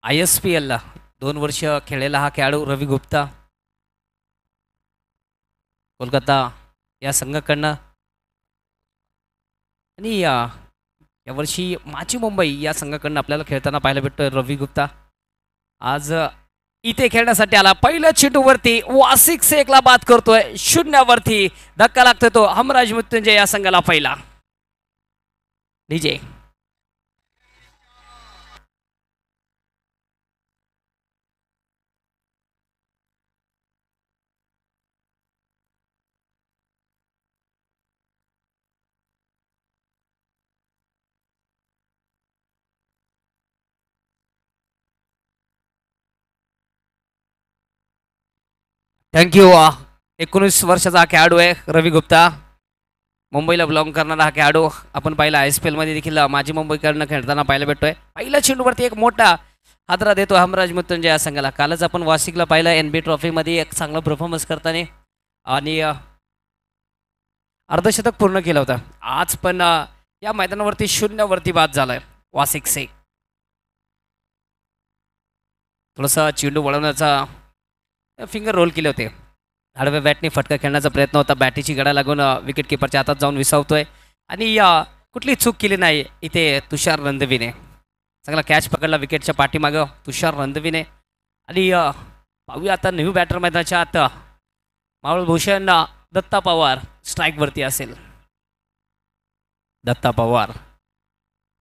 ISPL 2 वर्ष खेळलेला हा खेळाडू रवी गुप्ता कोलकाता या संघाकडनं आणि यावर्षी माची मुंबई या संघाकडनं आपल्याला खेळताना पाहायला भेटतोय रवी गुप्ता. आज इथे खेळण्यासाठी आला. पहिल्या चेंडूवरती वासिक शेखला बाद करतोय. 0वरती धक्का लागतोय तो हमराज मृत्युंजय या संघाला पहिला. DJ thank you. 19 वर्षाचा हा खेळाडू आहे रवी गुप्ता. मुंबईला बिलॉंग करणारा हा खेळाडू आपण पाहिला ISPL मध्ये देखील माजी मुंबईकडनं खेळताना पाहायला भेटतोय. पहिल्या चेंडूवरती एक मोठा हादरा देतो हमराज मृत्युंजय या संघाला. कालच आपण वासिकला पाहिलं NB ट्रॉफीमध्ये एक चांगला परफॉर्मन्स करताना आणि अर्धशतक पूर्ण केलं होतं. आज पण या मैदानावरती 0वरती बाद झालाय वासिक शेख. थोडासा चेंडू वळवण्याचा फिंगर रोल केले होते. आडव्या बॅटने फटका खेळण्याचा प्रयत्न होता. बॅटीची गडा लागून विकेट किपरच्या हातात जाऊन विसावतोय आणि कुठली चूक केली नाही इथे तुषार रंधवीने. चांगला कॅच पकडला विकेटच्या पाठीमागं तुषार रंधवीने. आणि पाहूया आता न्यू बॅटर मैदानाच्या आत मावळभूषण दत्ता पवार स्ट्राईकवरती असेल. दत्ता पवार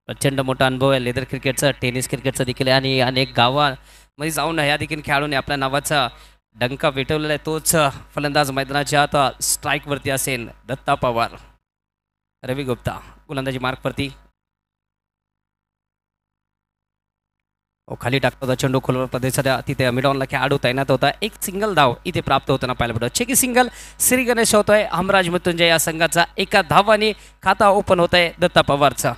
प्रचंड मोठा अनुभव आहे लेदर क्रिकेटचा, टेनिस क्रिकेटचा देखील, आणि अनेक गावामध्ये जाऊन ह्या देखील खेळाडूने आपल्या नावाचा डंका पेटवलेला आहे. तोच फलंदाज मैदानाच्या आता स्ट्राईकवरती असेल दत्ता पवार. रवी गुप्ता गोलंदाजी मार्कवरती खाली टाकतो होता चेंडू खोलवर प्रदेशात. तिथे मिडॉनला खेळाडू तैनात होता. एक सिंगल धाव इथे प्राप्त होताना पाहायला भेटतो. चेकी सिंगल श्री गणेश होतोय. हमराज मृत्युंजय या संघाचा एका धावाने खाता ओपन होत आहे दत्ता पवारचा.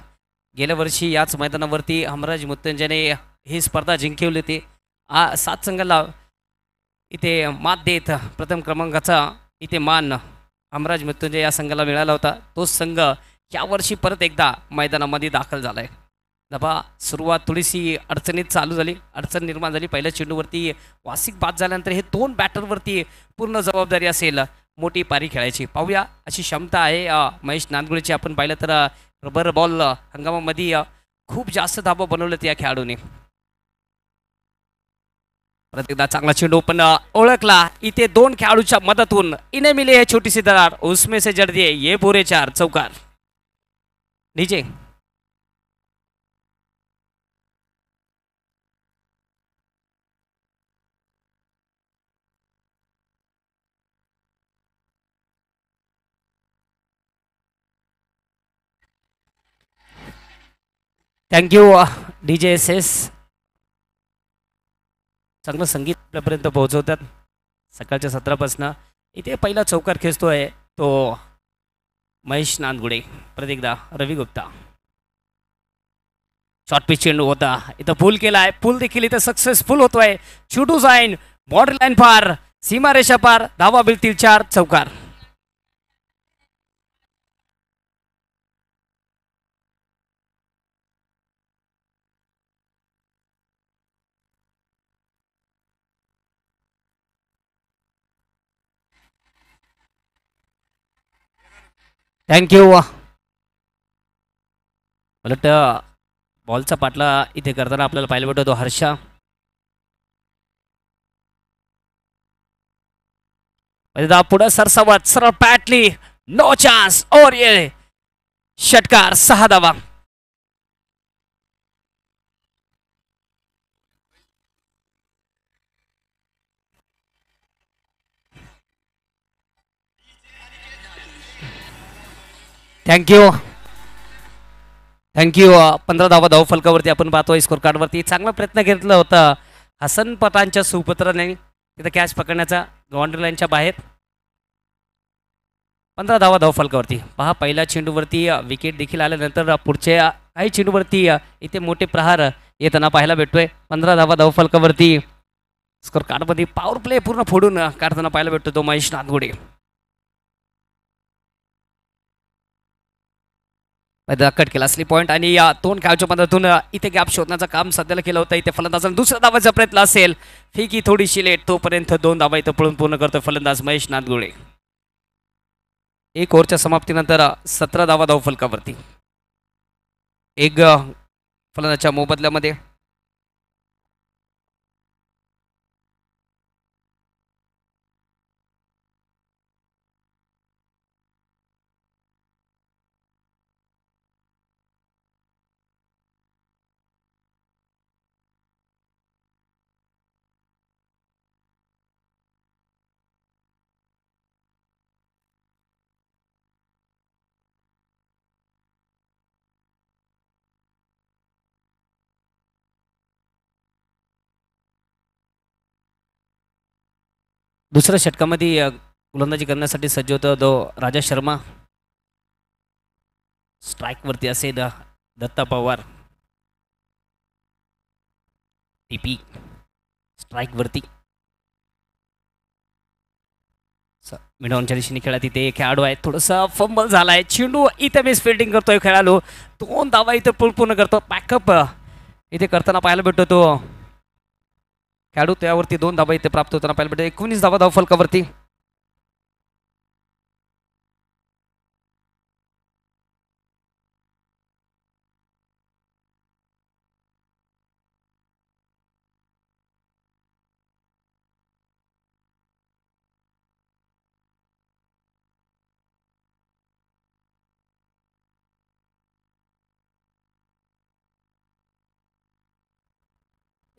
गेल्या वर्षी याच मैदानावरती हमराज मृत्युंजयने ही स्पर्धा जिंकवली होती. 7 संघाला इथे मात देत प्रथम क्रमांकाचा इथे मान हमराज मृत्युंजय या संघाला मिळाला होता. तोच संघ यावर्षी परत एकदा मैदानामध्ये दाखल झालाय. दबा सुरुवात थोडीशी अडचणीत चालू झाली, अडचण निर्माण झाली. पहिल्या चेंडूवरती वासिक बाद झाल्यानंतर हे 2 बॅटरवरती पूर्ण जबाबदारी असेल मोठी पारी खेळायची. पाहूया अशी क्षमता आहे महेश नांदगुळेची. आपण पाहिलं तर रबर बॉल हंगामामध्ये खूप जास्त धाबा बनवलेत या खेळाडूने. परत एकदा चांगला चेंडू पण ओळखला इथे 2 खेळाडूच्या मदतून. इने मिले है छोटीसी दरार उसमें से जड़ दिए ये पूरे 4 चौकार. DJ thank you DJSS. चांगलं संगीत आपल्यापर्यंत पोहोचवतात सकाळच्या सत्रापासून. इथे पहिला चौकार खेचतोय तो महेश नांदगुडे. परत एकदा रवी गुप्ता. शॉर्ट पिच चेंडू होता इथं पूल केलाय. पूल देखील इथं सक्सेसफुल होतोय. शूटू जाईन बॉर्डर लाईन पार, सीमारेषा पार, धावा मिळतील 4 चौकार. थँक्यू. उलट बॉलचा पाटला इथे करताना आपल्याला पाहायला भेटतो तो हर्षा. पुढे सरसावत सरळ पॅटली नो चान्स और ये षटकार 6 धावा. थँक्यू. 15 धावा धाव फलकावरती आपण पाहतोय स्कोर कार्डवरती. चांगला प्रयत्न घेतला होता हसन पठाणच्या सुपुत्राने तिथं कॅच पकडण्याचा बाउंड्री लाईनच्या बाहेर. 15 धावा धाव फलकावरती. पहा पहिल्या चेंडूवरती विकेट देखील आल्यानंतर पुढच्या काही चेंडूवरती इथे मोठे प्रहार येताना पाहायला भेटतोय. 15 धावा धाव फलकावरती. स्कोर कार्डमध्ये पॉवर प्ले पूर्ण फोडून काढताना पाहायला भेटतो तो महेश नांदगुडे. कट केला स्लिप पॉईंट आणि या दोन खेळाच्या मदतीतून इथे गॅप शोधण्याचं काम सध्याला केलं होतं. इथे फलंदाजांना दुसऱ्या धावाचा प्रयत्न असेल, फेकी थोडीशी लेट, तोपर्यंत 2 धावा इथं पळून पूर्ण करतोय फलंदाज महेश नादगुळे. एक ओव्हरच्या समाप्तीनंतर 17 धावा धावफलकावरती. एक फलंदाजाच्या मोबदल्यामध्ये दुसऱ्या षटकामध्ये गोलंदाजी करण्यासाठी सज्ज होता तो राजा शर्मा. स्ट्राईकवरती असेल दत्ता पवार. टीपी स्ट्राईकवरती मिडॉनच्या दिशेने खेळा. तिथे खेळाडू आहे, थोडंसं फंबल झालाय. चेंडू इथे मिस फिल्डिंग करतोय खेळाडू. 2 धावा इथे पूर्ण करतो. बॅकअप इथे करताना पाहायला भेटतो तो खेळाडू. त्यावरती 2 धावा इथे प्राप्त होताना पाहायला भेटतो. 19 धावा धावफलकावरती.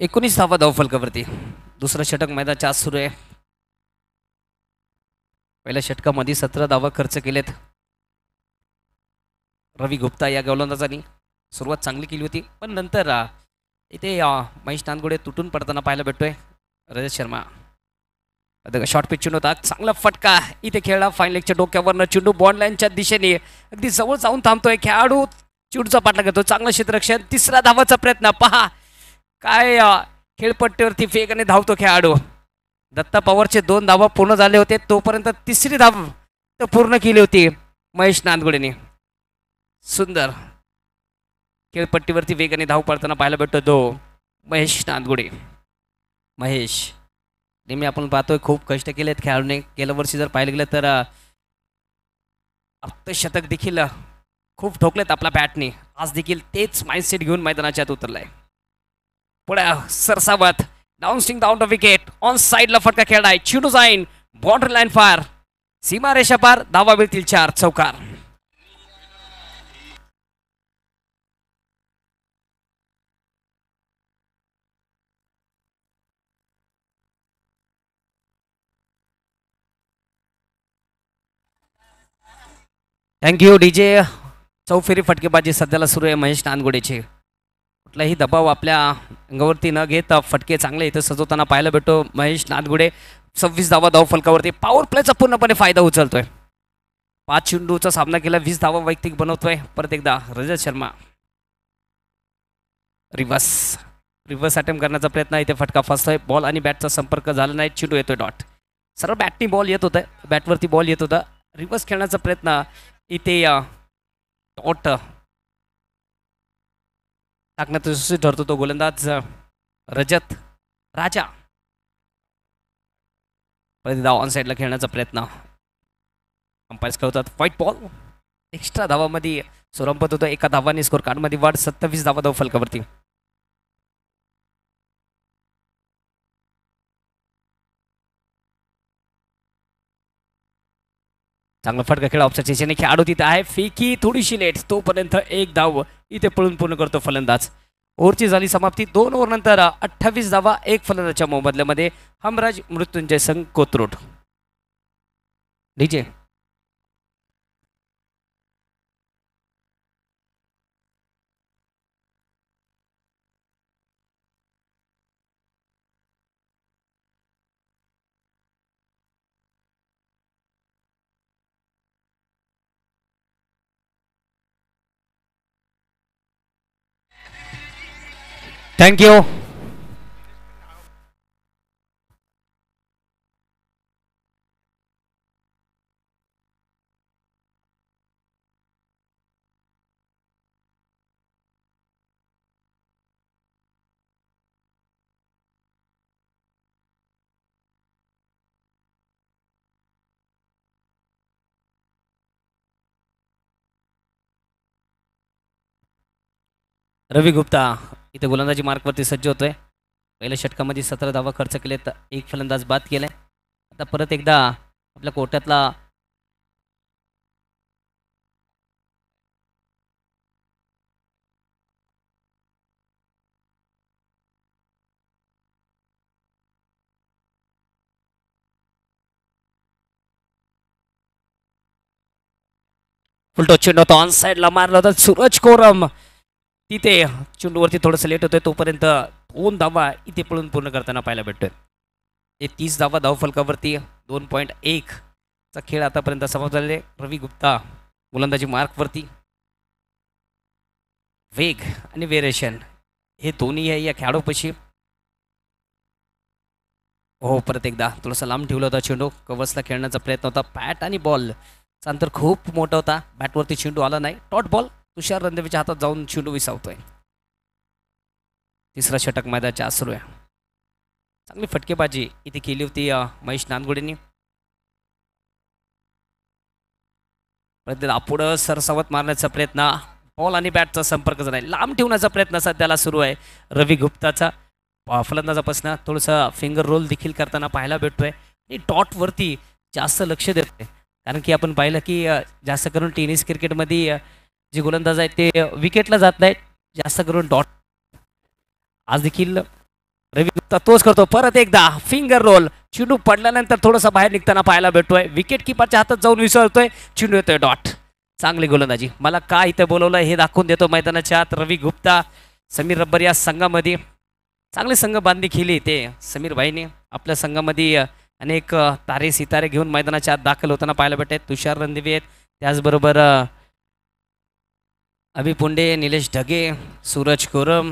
एकोणीस धावा धावफलकावरती. दुसरं षटक मैदानाच्या आत सुरू आहे. पहिल्या षटकामध्ये 17 धावा खर्च केलेत रवी गुप्ता या गोलंदाजांनी. सुरुवात चांगली केली होती, पण नंतर इथे महेश नांदगुडे तुटून पडताना पाहायला भेटतोय. रजत शर्मा शॉर्ट पिच चेंडू होता, चांगला फटका इथे खेळला. फाईन लेगच्या डोक्यावरनं चेंडू बॉन्ड लाईनच्या दिशेने अगदी जवळ जाऊन थांबतोय. खेळाडू चेंडूचा पाठला घेतो. चांगलं क्षेत्ररक्षण. तिसरा धावाचा प्रयत्न पहा काय खेळपट्टीवरती फेकने धावतो खेळाडू. दत्ता पवारचे 2 धावा पूर्ण झाले होते, तोपर्यंत तिसरी धाव पूर्ण केली होती महेश नांदगुडेने. सुंदर खेळपट्टीवरती वेगाने धाव पडताना पाहायला भेटतो तो महेश नांदगुडे. महेश नेहमी आपण पाहतोय खूप कष्ट केलेत खेळाडूने. गेल्या वर्षी जर पाहिलं गेलं तर अर्धशतक देखील खूप ठोकलेत आपल्या बॅटने. आज देखील तेच माइंडसेट घेऊन मैदानाच्या आत उतरलाय. पुढे सरसावत down swing down the wicket. On साईडला फटका खेळलाय. चेंडू जाईन बाउंड्री लाईन फार. सीमा रेषा पार. धावा मिळतील 4. चौकार. Thank you DJ. चौफेरी फटकेबाजी सध्याला सुरू आहे महेश नांदगुडेची. कुठलाही दबाव आपल्या अंगावरती न घेत फटके चांगले इथं सजवताना पाहायला भेटतो महेश नांदगुडे. 26 धावा धावफलकावरती. पॉवर प्लेचा पूर्णपणे फायदा उचलतोय. 5 चेंडूचा सामना केला, 20 धावा वैयक्तिक बनवतोय. परत एकदा रजत शर्मा रिव्हर्स अटेम्प्ट करण्याचा प्रयत्न. इथे फटका फसतोय. बॉल आणि बॅटचा संपर्क झाला नाही. चेंडू येतोय डॉट. सरळ बॅटनी बॉल येत होता, बॅटवरती बॉल येत होता. रिव्हर्स खेळण्याचा प्रयत्न इथे डॉट टाकण्यात यशस्वी ठरतो तो गोलंदाज रजत राजा. ऑन साईडला खेळण्याचा प्रयत्न. अंपायर्स खेळतात व्हाईट बॉल. एक्स्ट्रा धावामध्ये सोरंपत होतो. 1 धावाने स्कोर कार्डमध्ये वाढ. 27 धावा धाव फलकावरती. चांगला फटका खेळा ऑफसाईडच्या दिशेने. खेळाडू तिथे आहे. फेकी थोडीशी लेट, तोपर्यंत 1 धाव इथे पळून पूर्ण करतो फलंदाज. ओव्हरची झाली समाप्ती. 2 ओव्हर नंतर 28 धावा 1 फलंदाजच्या मोबदल्यामध्ये हमराज मृत्युंजय संघ कोथरूड. डीजे. थँक्यू. रवी गुप्ता इथे गोलंदाजी मार्कवरती सज्ज होतोय. पहिल्या षटकामध्ये 17 धावा खर्च केलेत, एक फलंदाज बाद केलाय. आता परत एकदा आपल्या कोर्टातला फुलटो चेंडू होता, ऑन साईडला मारला होता सूरज कोरम. तिथे चेंडूवरती थोडंसं लेट होतोय, तोपर्यंत 2 धावा इथे पळून पूर्ण करताना पाहायला भेटतोय. हे 30 धावा धावफलकावरती 2.1 चा खेळ आतापर्यंत समाप्त झालेले. रवी गुप्ता गोलंदाजी मार्कवरती. वेग आणि वेरिएशन हे दोन्ही आहे या खेळाडूपाशी. हो, परत एकदा थोडासा लांब ठेवला होता चेंडू, कव्हर्सला खेळण्याचा प्रयत्न होता. बॅट आणि बॉल अंतर खूप मोठा होता, बॅटवरती चेंडू आला नाही. डॉट बॉल तुषार रणदिवेच्या हातात जाऊन चेंडू विसावतोय. तिसरा षटक मैदानाच्या आत सुरू आहे. चांगली फटकेबाजी इथे केली होती महेश नानगुडेंनी. पुढं सरसावत मारण्याचा प्रयत्न, बॉल आणि बॅटचा संपर्क नाही, लांब ठेवण्याचा प्रयत्न सध्याला सुरू आहे रवी गुप्ताचा. फलंदाजापासून थोडंसं फिंगर रोल देखील करताना पाहायला भेटतोय. आणि डॉटवरती जास्त लक्ष देतोय, कारण की आपण पाहिलं की जास्त करून टेनिस क्रिकेटमध्ये जे गोलंदाज आहेत ते विकेटला जात नाहीत, जास्त करून डॉट. आज देखील रवी गुप्ता तोच करतो. परत एकदा फिंगर रोल, चेंडू पडल्यानंतर थोडंसं बाहेर निघताना पाहायला भेटतोय. विकेट किपरच्या हातात जाऊन विसरतोय, चेंडू येतोय डॉट. चांगली गोलंदाजी. मला का इथे बोलवलं हे दाखवून देतो मैदानाच्या आत रवी गुप्ता. समीर रब्बर या संघामध्ये चांगले संघ बांधणी केली ते समीर भाईने. आपल्या संघामध्ये अनेक तारे सितारे घेऊन मैदानाच्या आत दाखल होताना पाहायला भेटत. तुषार रणदिवे आहेत, त्याचबरोबर अभि पुंडे, निलेश ढगे, सूरज कोरम,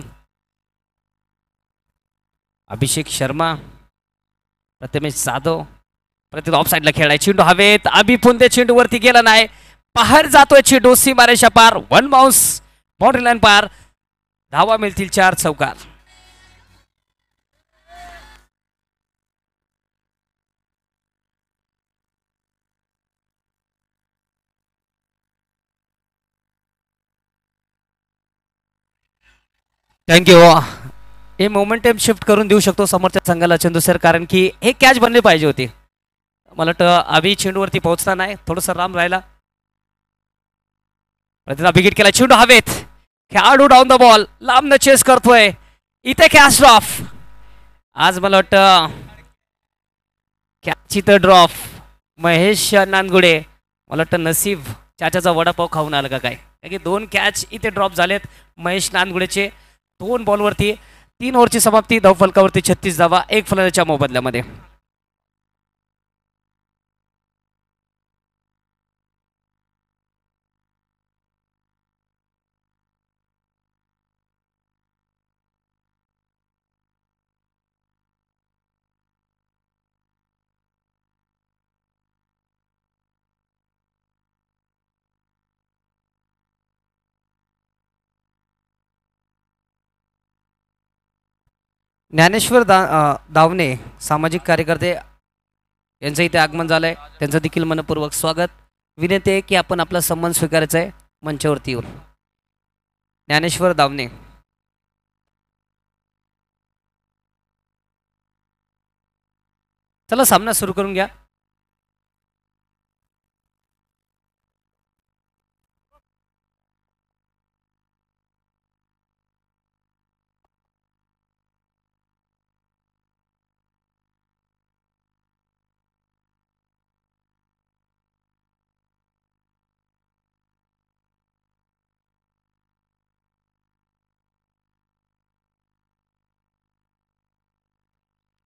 अभिषेक शर्मा, प्रथमेश जाधव. प्रत्येक ऑफ साईडला खेळाय. चेंडू हवेत, अभि पुंडे चेंडू वरती गेला नाही, बाहेर जातोय चेंडू सीमारेषा पार. 1 बाउन्स, बाउंड्री लाईन पार. धावा मिळतील 4 चौकार. थँक्यू. हे मोमेंटम शिफ्ट करून देऊ शकतो समोरच्या संघाला चंदू सर, कारण की हे कॅच बनली पाहिजे होती. मला वाटतं अभि चेंडूवरती पोहोचला नाही, थोडंसं राम राहिला. प्रतिदा विकेट केला, चेंडू हवेत, खेळाडू डाऊन द बॉल, लांब चेस करतोय. इथे कॅच ड्रॉप. आज मला वाटतं कॅच इथं ड्रॉप. महेश नानगुडे, मला वाटतं नसीब चाचाचा वडापाव खाऊन आलं का काय, कारण की 2 कॅच इथे ड्रॉप झालेत महेश नानगुडेचे. 2 बॉलवरती. 3 ओव्हरची समाप्ती. धावफलकावरती 36 धावा, 1 फलंदाजाच्या मोबदल्यामध्ये. ज्ञानेश्वर दावणे सामाजिक कार्यकर्ते यांचं इथे आगमन झालंय, त्यांचं देखील मनपूर्वक स्वागत. विनंती आहे की आपण आपला सन्मान स्वीकारायचा आहे मंचावरती येऊन. ज्ञानेश्वर दावणे. चला सामना सुरू करून घ्या.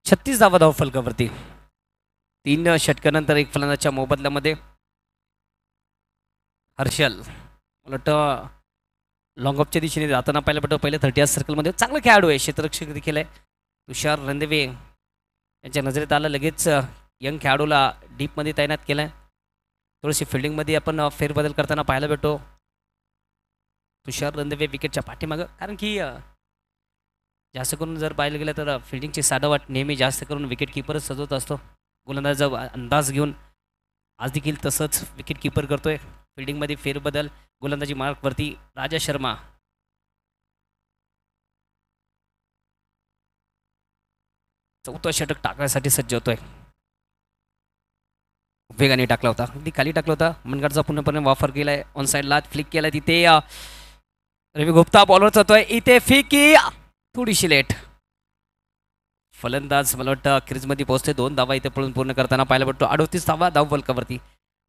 छत्तीस धावा धावफलकावरती. 3 षटकानंतर 1 फलंदाजाच्या मोबदल्यामध्ये. हर्षल मला वाटतं लॉंग ऑफच्या दिशेने जाताना पाहिलं पडतं. पहिले 30 सर्कलमध्ये चांगला खेळाडू आहे, क्षेत्ररक्षक देखील आहे. तुषार रणदिवे यांच्या नजरेत आलं, लगेच यंग खेळाडूला डीपमध्ये तैनात केलं आहे. थोडीशी फिल्डिंगमध्ये आपण फेरबदल करताना पाहायला भेटतो. तुषार रणदिवे विकेटच्या पाठीमागं, कारण की जास्त करून जर पाहिलं गेलं तर फिल्डिंगची साडावाट नेहमी जास्त करून विकेट किपरच सजवत असतो. गोलंदाजाचा अंदाज घेऊन आज देखील तसंच विकेट किपर करतोय. फिल्डिंगमध्ये फेरबदल. गोलंदाजी मार्कवरती राजा शर्मा. चौथा षटक टाकण्यासाठी सज्ज होतोय. वेगाने टाकला होता, अगदी खाली टाकला होता. मनगडचा पूर्णपणे वापर केलाय. ऑन साईडला फ्लिक केलाय तिथे. रवी गुप्ता बॉलवर जातोय. इथे फिकी थोडीशी लेट. फलंदाज मला वाटतं क्रीजमध्ये पोहोचते. 2 धावा इथे पळून पूर्ण करताना पाहायला पडतो. 38 धावा धाव फलकावरती.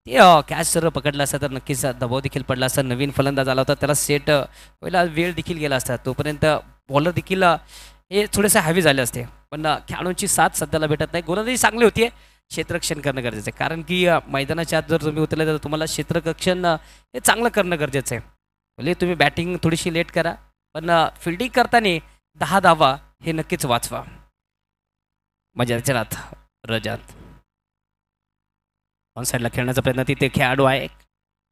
ते कॅच जर पकडला असता तर नक्कीच दबाव देखील पडला असता. नवीन फलंदाज आला होता, त्याला सेट व्हायला वेळ देखील गेला असता. तोपर्यंत बॉलर देखील हे थोडेसे हॅवी झाले असते. पण खेळाडूंची साथ सध्याला भेटत नाही. गोलंदाजी चांगली होती. क्षेत्ररक्षण करणं गरजेचं आहे, कारण की मैदानाच्या आत जर तुम्ही उतरले तर तुम्हाला क्षेत्ररक्षण हे चांगलं करणं गरजेचं आहे. म्हणजे तुम्ही बॅटिंग थोडीशी लेट करा, पण फिल्डिंग करताना 10 धावा हे नक्कीच वाचवा. मजानाथ रजात ऑन साईडला खेळण्याचा प्रयत्न. तिथे खेळाडू आहे.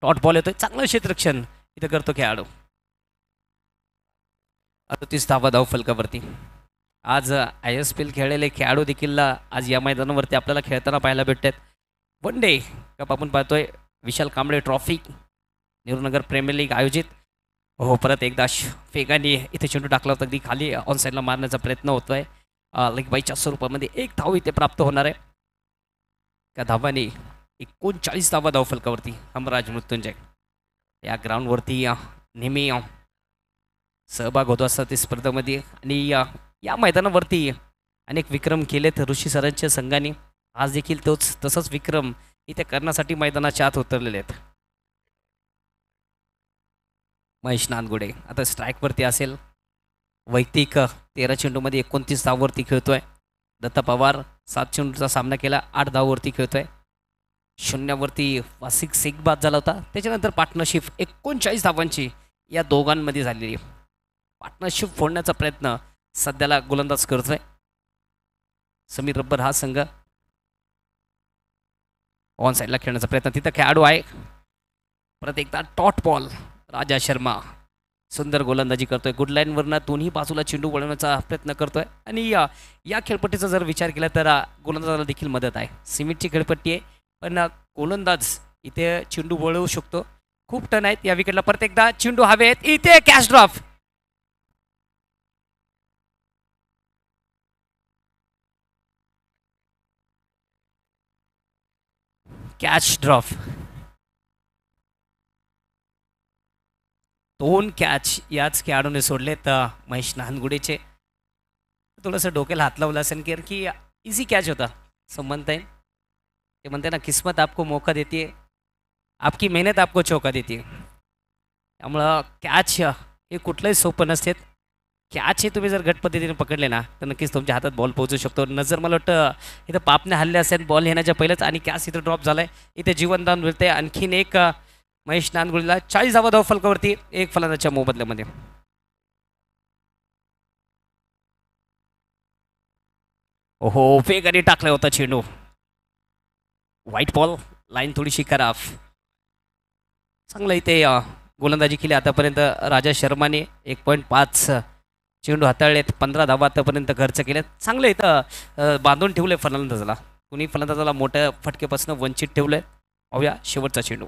टॉट बॉल येतोय. चांगलं क्षेत्ररक्षण इथं करतो खेळाडू. 38 धावा धाव फलकावरती. आज ISPL खेळलेले खेळाडू देखील आज या मैदानावरती आपल्याला खेळताना पाहायला भेटतात. वन डे कप आपण पाहतोय. Vishal Kamble trophy Nehrunagar premier league आयोजित. हो, परत एकदा फेगाने इथे चेंडू टाकला होता. अगदी खाली ऑन साईडला मारण्याचा प्रयत्न होतोय. लेग बाईच्या स्वरूपामध्ये 1 धाव इथे प्राप्त होणार आहे. त्या धावाने 39 धावा धाव फलकावरती. हमराज मृत्युंजय या ग्राउंडवरती नेहमी सहभाग होतो असतात ते स्पर्धेमध्ये, आणि या मैदानावरती अनेक विक्रम केलेत ऋषी सरांच्या संघाने. आज देखील तसंच विक्रम इथे करण्यासाठी मैदानाच्या आत उतरलेले आहेत. महेश नानगुडे आता स्ट्राईकवरती असेल. वैयक्तिक 13 चेंडूमध्ये 29 धाववरती खेळतोय. दत्ता पवार 7 चेंडूचा सामना केला, 8 धाववरती खेळतोय. शून्यावरती वासिक शेख बाद झाला होता. त्याच्यानंतर पार्टनरशिप 39 धावांची या दोघांमध्ये झालेली. पार्टनरशिप फोडण्याचा प्रयत्न सध्याला गोलंदाज करतोय समीर रब्बर हा संघ. ऑन साईडला खेळण्याचा प्रयत्न. तिथं खेळाडू आहे. परत एकदा टॉट बॉल. राजा शर्मा सुंदर गोलंदाजी करतोय. गुड लाईनवरनं दोन्ही बाजूला चेंडू वळवण्याचा प्रयत्न करतोय, आणि या खेळपट्टीचा जर विचार केला तर गोलंदाजाला देखील मदत आहे. सिमेंटची खेळपट्टी आहे, पण गोलंदाज इथे चेंडू वळवू शकतो. खूप टन आहेत या विकेटला. परत एकदा चेंडू हवेत. इथे catch drop. Catch drop. 2 catch याच खेळाडूने सोडलेत महेश नानगुडेचे. थोडंसं डोक्याला हात लावला असेल की इझी कॅच होता असं म्हणता येईल. ते म्हणते ना, किस्मत आपको मौका देते, आपकी मेहनत आपको चौका देते. त्यामुळं कॅच हे कुठलंही सोपं नसते. कॅच हे तुम्ही जर घट पद्धतीने पकडले ना तर नक्कीच तुमच्या हातात बॉल पोहोचू शकतो. नजर मला वाटतं इथं पापने हल्ले असेल बॉल येण्याच्या पहिलेच, आणि कॅच इथं ड्रॉप झालाय. इथे जीवनदान मिळते. आणखीन एक महेश नानगुडेला 40 धावा धाव फलकावरती 1 फलंदाजाच्या मोबदल्यामध्ये. ओहो, वेगाने टाकला होता चेंडू. White ball. लाईन थोडीशी खराब. चांगलं इथे गोलंदाजी केली आतापर्यंत राजा शर्माने. 1.5 चेंडू हाताळलेत. 15 धावा आतापर्यंत खर्च केलेत. चांगलं इथं बांधून ठेवलंय फलंदाजाला. कुणी फलंदाजाला मोठ्या फटकेपासून वंचित ठेवलंय. पाहूया शेवटचा चेंडू.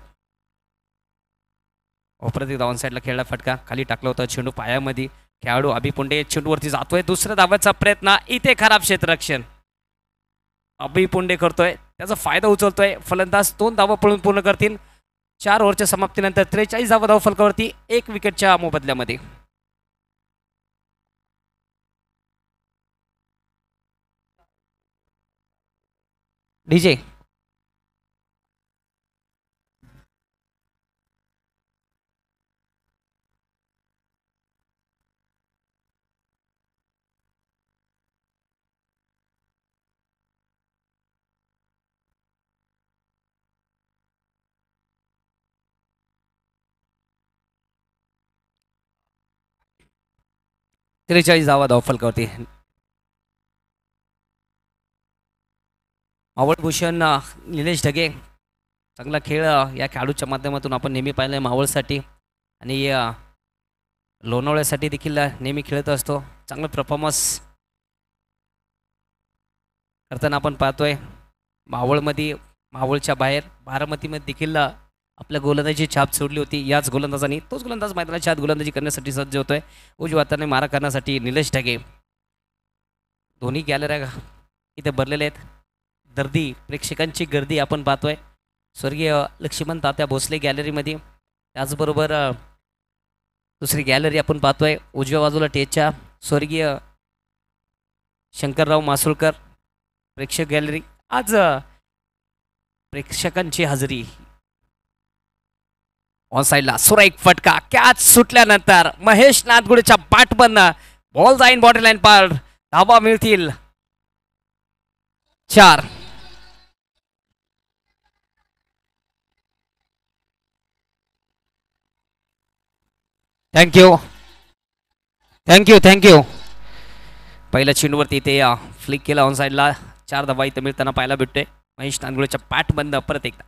परत एकदा ऑन साईडला खेळला फटका. खाली टाकला होता चेंडू पायामध्ये. खेळाडू अभि पुंडे चेंडूवरती जातोय. दुसऱ्या धावाचा प्रयत्न. इथे खराब क्षेत्ररक्षण. अभि पुंडे करतोय, त्याचा फायदा उचलतोय. फलंदाज 2 धावा पळून पूर्ण करतील. 4 ओव्हरच्या समाप्तीनंतर 43 धावा धाव फलकावरती 1 विकेटच्या मोबदल्यामध्ये. डीजे 43 धावा धाव फलकावरती. मावळभूषण निलेश ढगे. चांगला खेळ या खेळाडूच्या माध्यमातून आपण नेहमी पाहिलं मावळसाठी, आणि लोणावळ्यासाठी देखील नेहमी खेळत असतो. चांगला परफॉर्मन्स करताना आपण पाहतोय. मावळच्या बाहेर बारामतीमध्ये देखील आपल्या गोलंदाजी छाप सोडली होती याच गोलंदाजांनी. तोच गोलंदाज मैदानाच्या आत गोलंदाजी करण्यासाठी सज्ज होतोय. उजव्या हाताने मारा करण्यासाठी निलेश ढगे. दोन्ही गॅलऱ्या इथे भरलेले आहेत. गर्दी, प्रेक्षकांची गर्दी आपण पाहतोय स्वर्गीय लक्ष्मण तात्या भोसले गॅलरीमध्ये. त्याचबरोबर दुसरी गॅलरी आपण पाहतोय उजव्या बाजूला टेच्या स्वर्गीय शंकरराव मासुळकर प्रेक्षक गॅलरी. आज प्रेक्षकांची हजेरी. ऑन साईडला सुरेख फटका, कॅच सुटल्यानंतर महेश नादगुडेच्या बॅटमधनं बॉल जाईन बॉडी लाईन पार. धावा मिळतील 4. Thank you thank you thank you. पहिल्या चेंडूवरती ते फ्लिक केला ऑन साईडला. 4 धावा इथं मिळताना पाहायला भेटतोय महेश नादगुडेच्या बॅटमधनं. परत एकदा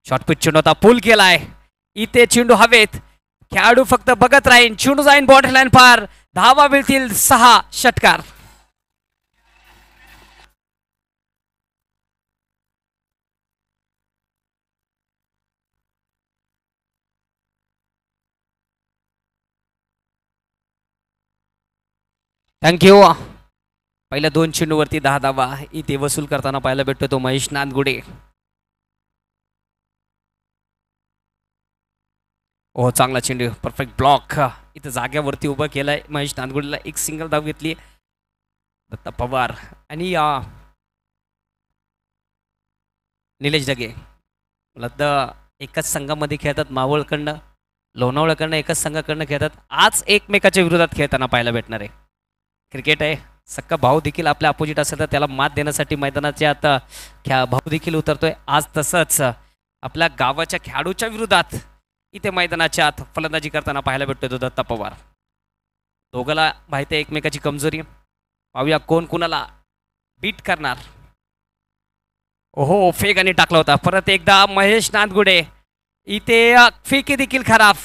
शॉर्टपिच चेंडू होता, पुल केलाय. इथे चेंडू हवेत, खेळाडू फक्त बघत राहील. चेंडू जाईन बॉडी लाईन पार. धावा मिळतील 6. षटकार. थँक्यू. पहिल्या 2 चेंडूवरती 10 धावा इथे वसूल करताना पाहायला भेटतो तो महेश नादगुडे. हो, चांगला चेंडू, परफेक्ट ब्लॉक. इथं जाग्यावरती उभं केलंय महेश नादगुडेला. एक सिंगल धाव घेतली दत्ता पवार आणि निलेश डगे. मला तर एकाच संघामध्ये खेळतात, मावळकडनं लोणावळ्याकडनं एकाच संघाकडनं खेळतात. आज एकमेकाच्या विरोधात खेळताना पाहायला भेटणार आहे. क्रिकेट आहे, सक्का भाऊ देखील आपल्या अपोजिट असेल तर त्याला मात देण्यासाठी मैदानाच्या आता भाऊ देखील उतरतोय. आज तसंच आपल्या गावाच्या खेळाडूच्या विरोधात इथे मैदानाच्या आत फलंदाजी करताना पाहायला भेटतो तो दत्ता पवार. दोघाला माहिती आहे एकमेकाची कमजोरी. पाहूया कोण कुणाला बीट करणार. ओहो, फेगाने टाकला होता. परत एकदा महेश नादगुडे. इथे फेकी देखील खराब.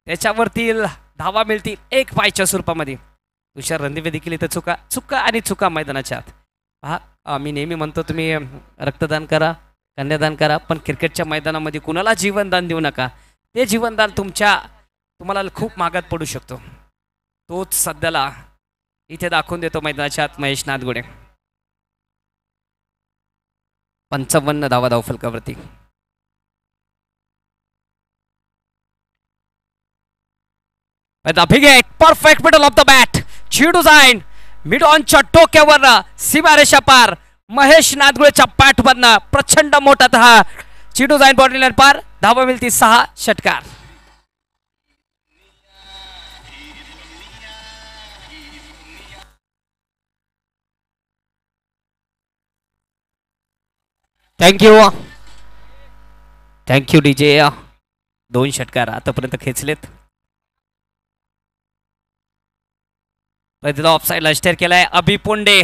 त्याच्यावरती धावा मिळतील 1 पायच्या स्वरूपामध्ये. तुषार रणदिवे देखील इथं चुका चुका आणि चुका मैदानाच्या आत. पहा, मी नेहमी म्हणतो तुम्ही रक्तदान करा, कन्यादान करा, पण क्रिकेटच्या मैदानामध्ये कुणाला जीवनदान देऊ नका. ते जीवनदान तुम्हाला खूप महागात पडू शकतो. तोच सध्याला इथे दाखवून देतो मैदानाच्या आत महेश नादगुडे. 55 धावा धावफलकावरती. Perfect middle of the bat. चेंडू जाईन मिड ऑनच्या टोक्यावर सीमारेषा पार. महेश नादगुडेच्या बॅटमधनं प्रचंड मोठा हा चेंडू जाईन बॉडी लाईन पार. धावा मिळती 6. षटकार. Thank you DJ. 2 षटकार आतापर्यंत खेचलेत. ऑफ साईडला स्टेअर केलाय अभि पोंडे.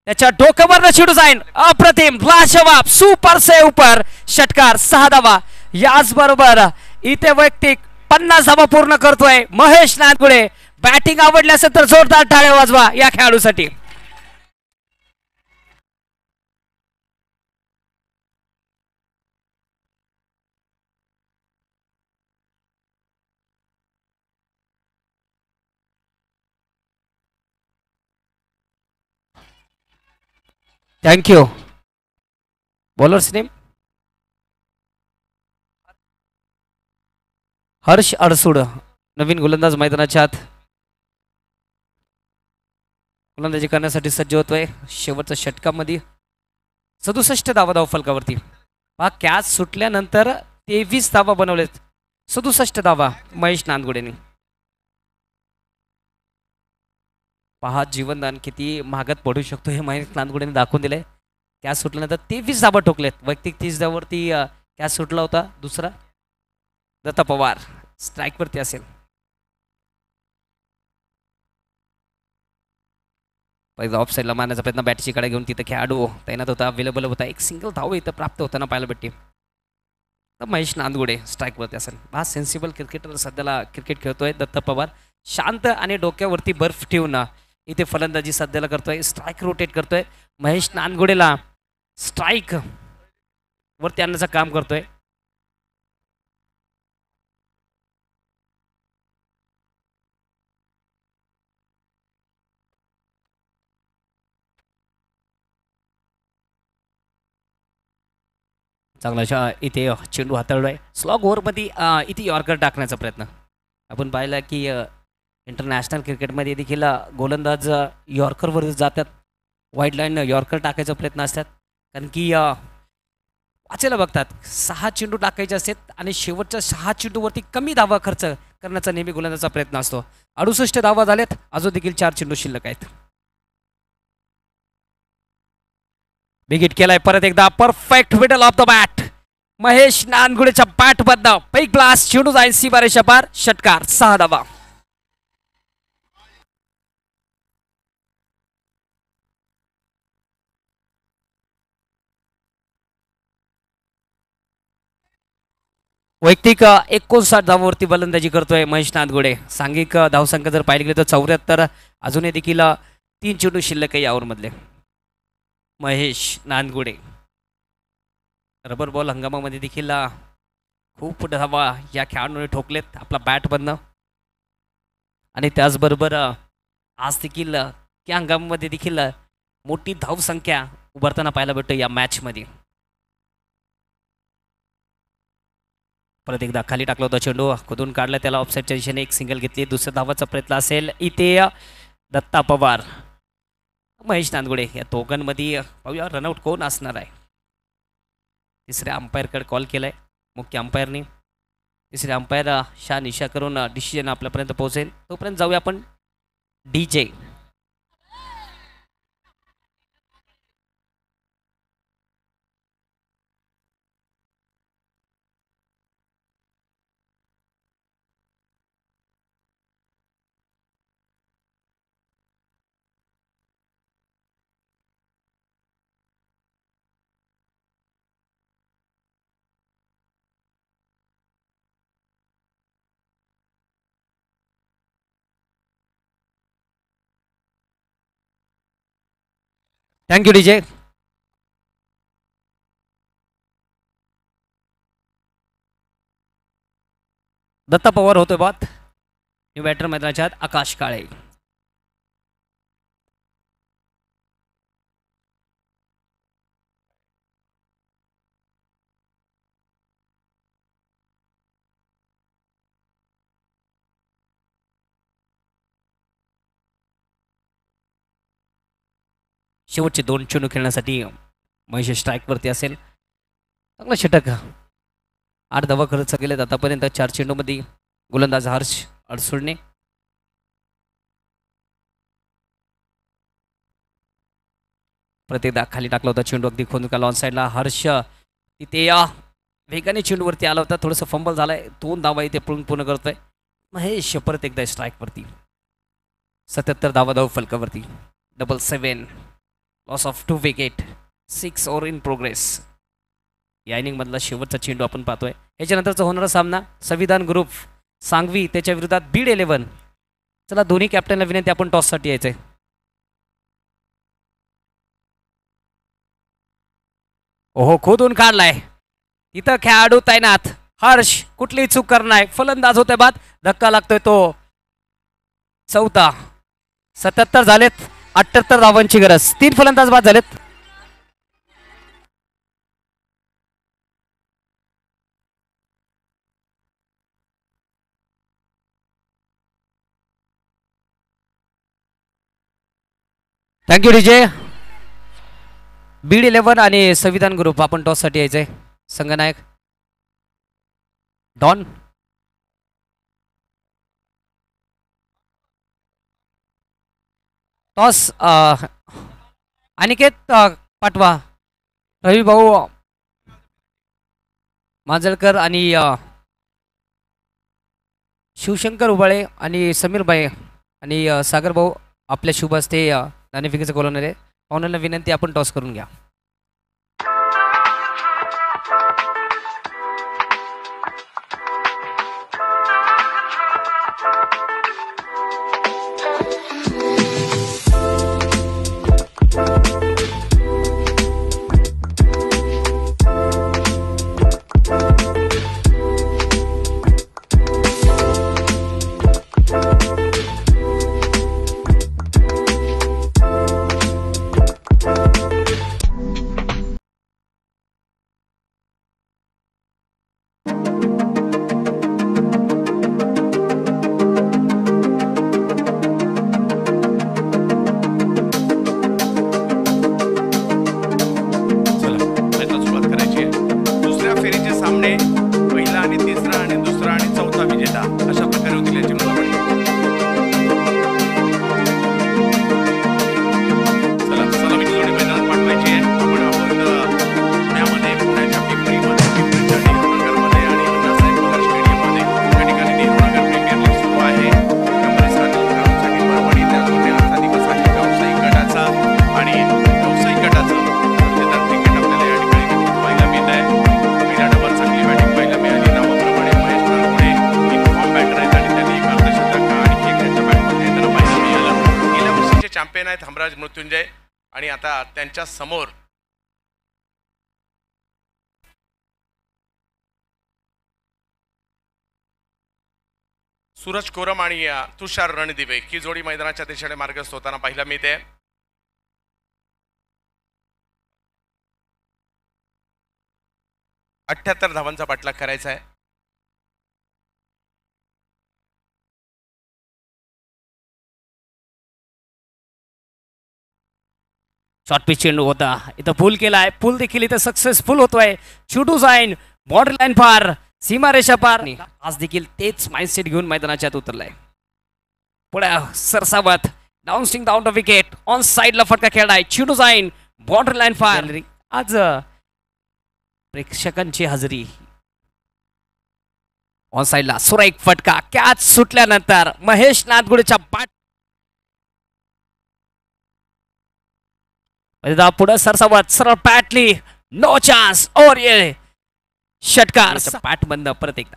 त्याच्या डोक्यावर चेंडू जाईन. अप्रतिम, लाजवाब, सुपर सेव्ह पर. षटकार. 6 धावा. याच बरोबर इथे वैयक्तिक 50 धावा पूर्ण करतोय महेश नादगुडे. बॅटिंग आवडली असेल तर जोरदार टाळ्या वाजवा या खेळाडूसाठी. Thank you. Bowler's name Harsh Adsud. नवीन गोलंदाज मैदानाच्या आत गोलंदाजी करण्यासाठी सज्ज होतोय. शेवटच्या षटकामध्ये 67 धावा धावफलकावरती. हा कॅच सुटल्यानंतर 23 धावा बनवलेत. 67 धावा महेश नादगुडेने. पहा जीवनदान किती महागात पडू शकतो हे महेश नादगुडेने दाखवून दिलंय. कॅच सुटल्यानंतर 23 धावा ठोकलेत. वैयक्तिक 30 धावावरती कॅच सुटला होता. दुसरा दत्ता पवार स्ट्राईकवरती असेल. पहिला ऑफ साईडला मारण्याचा प्रयत्न बॅटची कडे घेऊन तिथे खेळाडू तैनात होता, अवेलेबल होता. एक सिंगल धाव इथं प्राप्त होताना पाहायला भेटते. तर महेश नादगुडे स्ट्राईकवरती असेल. हा सेन्सिबल क्रिकेटर सध्याला क्रिकेट खेळतोय दत्ता पवार. शांत आणि डोक्यावरती बर्फ ठेवून इथे फलंदाजी सध्याला करतोय. स्ट्राईक रोटेट करतोय. महेश नादगुडेला स्ट्राईक वरती आणण्याचं काम करतोय. चांगला इथे चेंडू हाताळलो आहे. स्लॉग ओव्हरमध्ये इथे यॉर्कर टाकण्याचा प्रयत्न आपण पाहिला की इंटरनॅशनल क्रिकेटमध्ये देखील गोलंदाज यॉर्करवर जातात. वाईड लाईन यॉर्कर टाकायचा प्रयत्न असतात कारण की वाचायला बघतात 6 चेंडू टाकायचे असतात आणि शेवटच्या 6 चेंडूवरती कमी धावा खर्च करण्याचा नेहमी गोलंदाजाचा प्रयत्न असतो. 68 धावा झाल्यात, अजून देखील 4 चेंडू शिल्लक आहेत. बिग हिट केलाय परत एकदा, perfect middle of the bat. Mahesh नानगुडेच्या बॅट बद्दल बिग ब्लास्ट, चेंडू जाईल सीमारेषा पार, षटकार, 6 धावा. वैयक्तिक 59 धावांवरती बलंदाजी करतोय महेश नांदगुडे. सांघिक धावसंख्या जर पाहिली गेली तर 74, अजूनही देखील 3 चेंडू शिल्लक आहे यावर मधले. महेश नांदगुडे रबर बॉल हंगामामध्ये देखील खूप धावा या खेळाडूने ठोकलेत आपला बॅट बंद. आणि त्याचबरोबर आज देखील त्या हंगामामध्ये देखील मोठी धावसंख्या उभारताना पाहायला भेटतो या मॅचमध्ये. परत एकदा खाली टाकला होता चेंडू, खुदून काढला त्याला, ऑफसाईडच्या दिशेने एक सिंगल घेतली. दुसऱ्या धावाचा प्रयत्न असेल इथे दत्ता पवार, महेश नांदगुडे या दोघांमध्ये पाहूया रनआउट कोण असणार आहे. तिसऱ्या अंपायरकडे कॉल केलाय मुख्य अंपायरनी. तिसऱ्या अंपायर शहा निशा करून डिसिजन आपल्यापर्यंत पोहोचेल. तोपर्यंत जाऊया आपण DJ. Thank you DJ. Datta Pawar होतोय बात. न्यू बॅटर मैदानाच्या आत आकाश काळे. शेवटचे 2 चेंडू खेळण्यासाठी महेश स्ट्राईकवरती असेल. चांगला षटक, 8 धावा खर्च केलेत आतापर्यंत 4 चेंडूमध्ये. गोलंदाज हर्ष अडसुडणे. प्रत्येकदा खाली टाकला होता चेंडू, अगदी खोंदून काढला ऑन साईडला. हर्ष तिथे या वेगाने चेंडूवरती आला होता, थोडंसं फंबल झालाय. 2 धावा इथे पूर्ण करतोय महेश. परत एकदा स्ट्राईकवरती, 77 धावा धाव फलकावरती. 7 loss of 2 wicket, 6 over in progress. या इनिंगमधला शेवटचा चेंडू आपण पाहतोय. याच्यानंतरचा होणारा सामना संविधान ग्रुप सांगवी त्याच्या विरोधात बीड 11. चला दोन्ही कॅप्टनला विनंती, आपण टॉससाठी यायचंय. ओहो, खोदून काढलाय. इथं खेळाडू तैनात. हर्ष कुठलीही चूक करणार, फलंदाज होतोय बाद. धक्का लागतोय तो. 4. 77 झालेत, 78 धावांची गरज. 3 फलंदाज बाद झालेत. Thank you DJ. बीड 11 आणि संविधान ग्रुप आपण टॉससाठी यायचंय. संघनायक डॉन. टॉस अनिकेत पाटवा, रवी भाऊ मांजलकर आणि शिवशंकर उबाळे आणि समीर भाई आणि सागर भाऊ आपल्या शुभ हस्ते नाणेफेकीचं गोल होणार आहे. पाहुण्यांना विनंती, आपण टॉस करून घ्या. आहेत हमराज मृत्युंजय आणि आता त्यांच्या समोर सूरज कोरम आणि तुषार रणदिवे ही जोडी मैदानाच्या दिशेने मार्गस्थ होताना पाहायला मिळते. अठ्ठ्याहत्तर धावांचा पाठलाग करायचा आहे. शॉर्ट पिच चेंडू होता, इथं पूल केलाय, पूल देखील इथं सक्सेसफुल होतोय. चुटू जाईन बॉर्डर लाईन पार, सीमारेषा पार. आज देखील तेच माइंडसेट घेऊन मैदानाच्या आत उतरलाय. पुढे सरसावत down swing down the wicket, on साइडला फटका खेळलाय. चुटू जाईन बॉर्डर लाईन पार. आज प्रेक्षकांची हजेरी. ऑन साइडला सुरेख फटका, कॅच सुटल्यानंतर महेश नादगुडेच्या पाठ पुढे सरसावत सरळ पॅटली, नो चान्स और ये षटकार. पॅट बंद परत एकदा.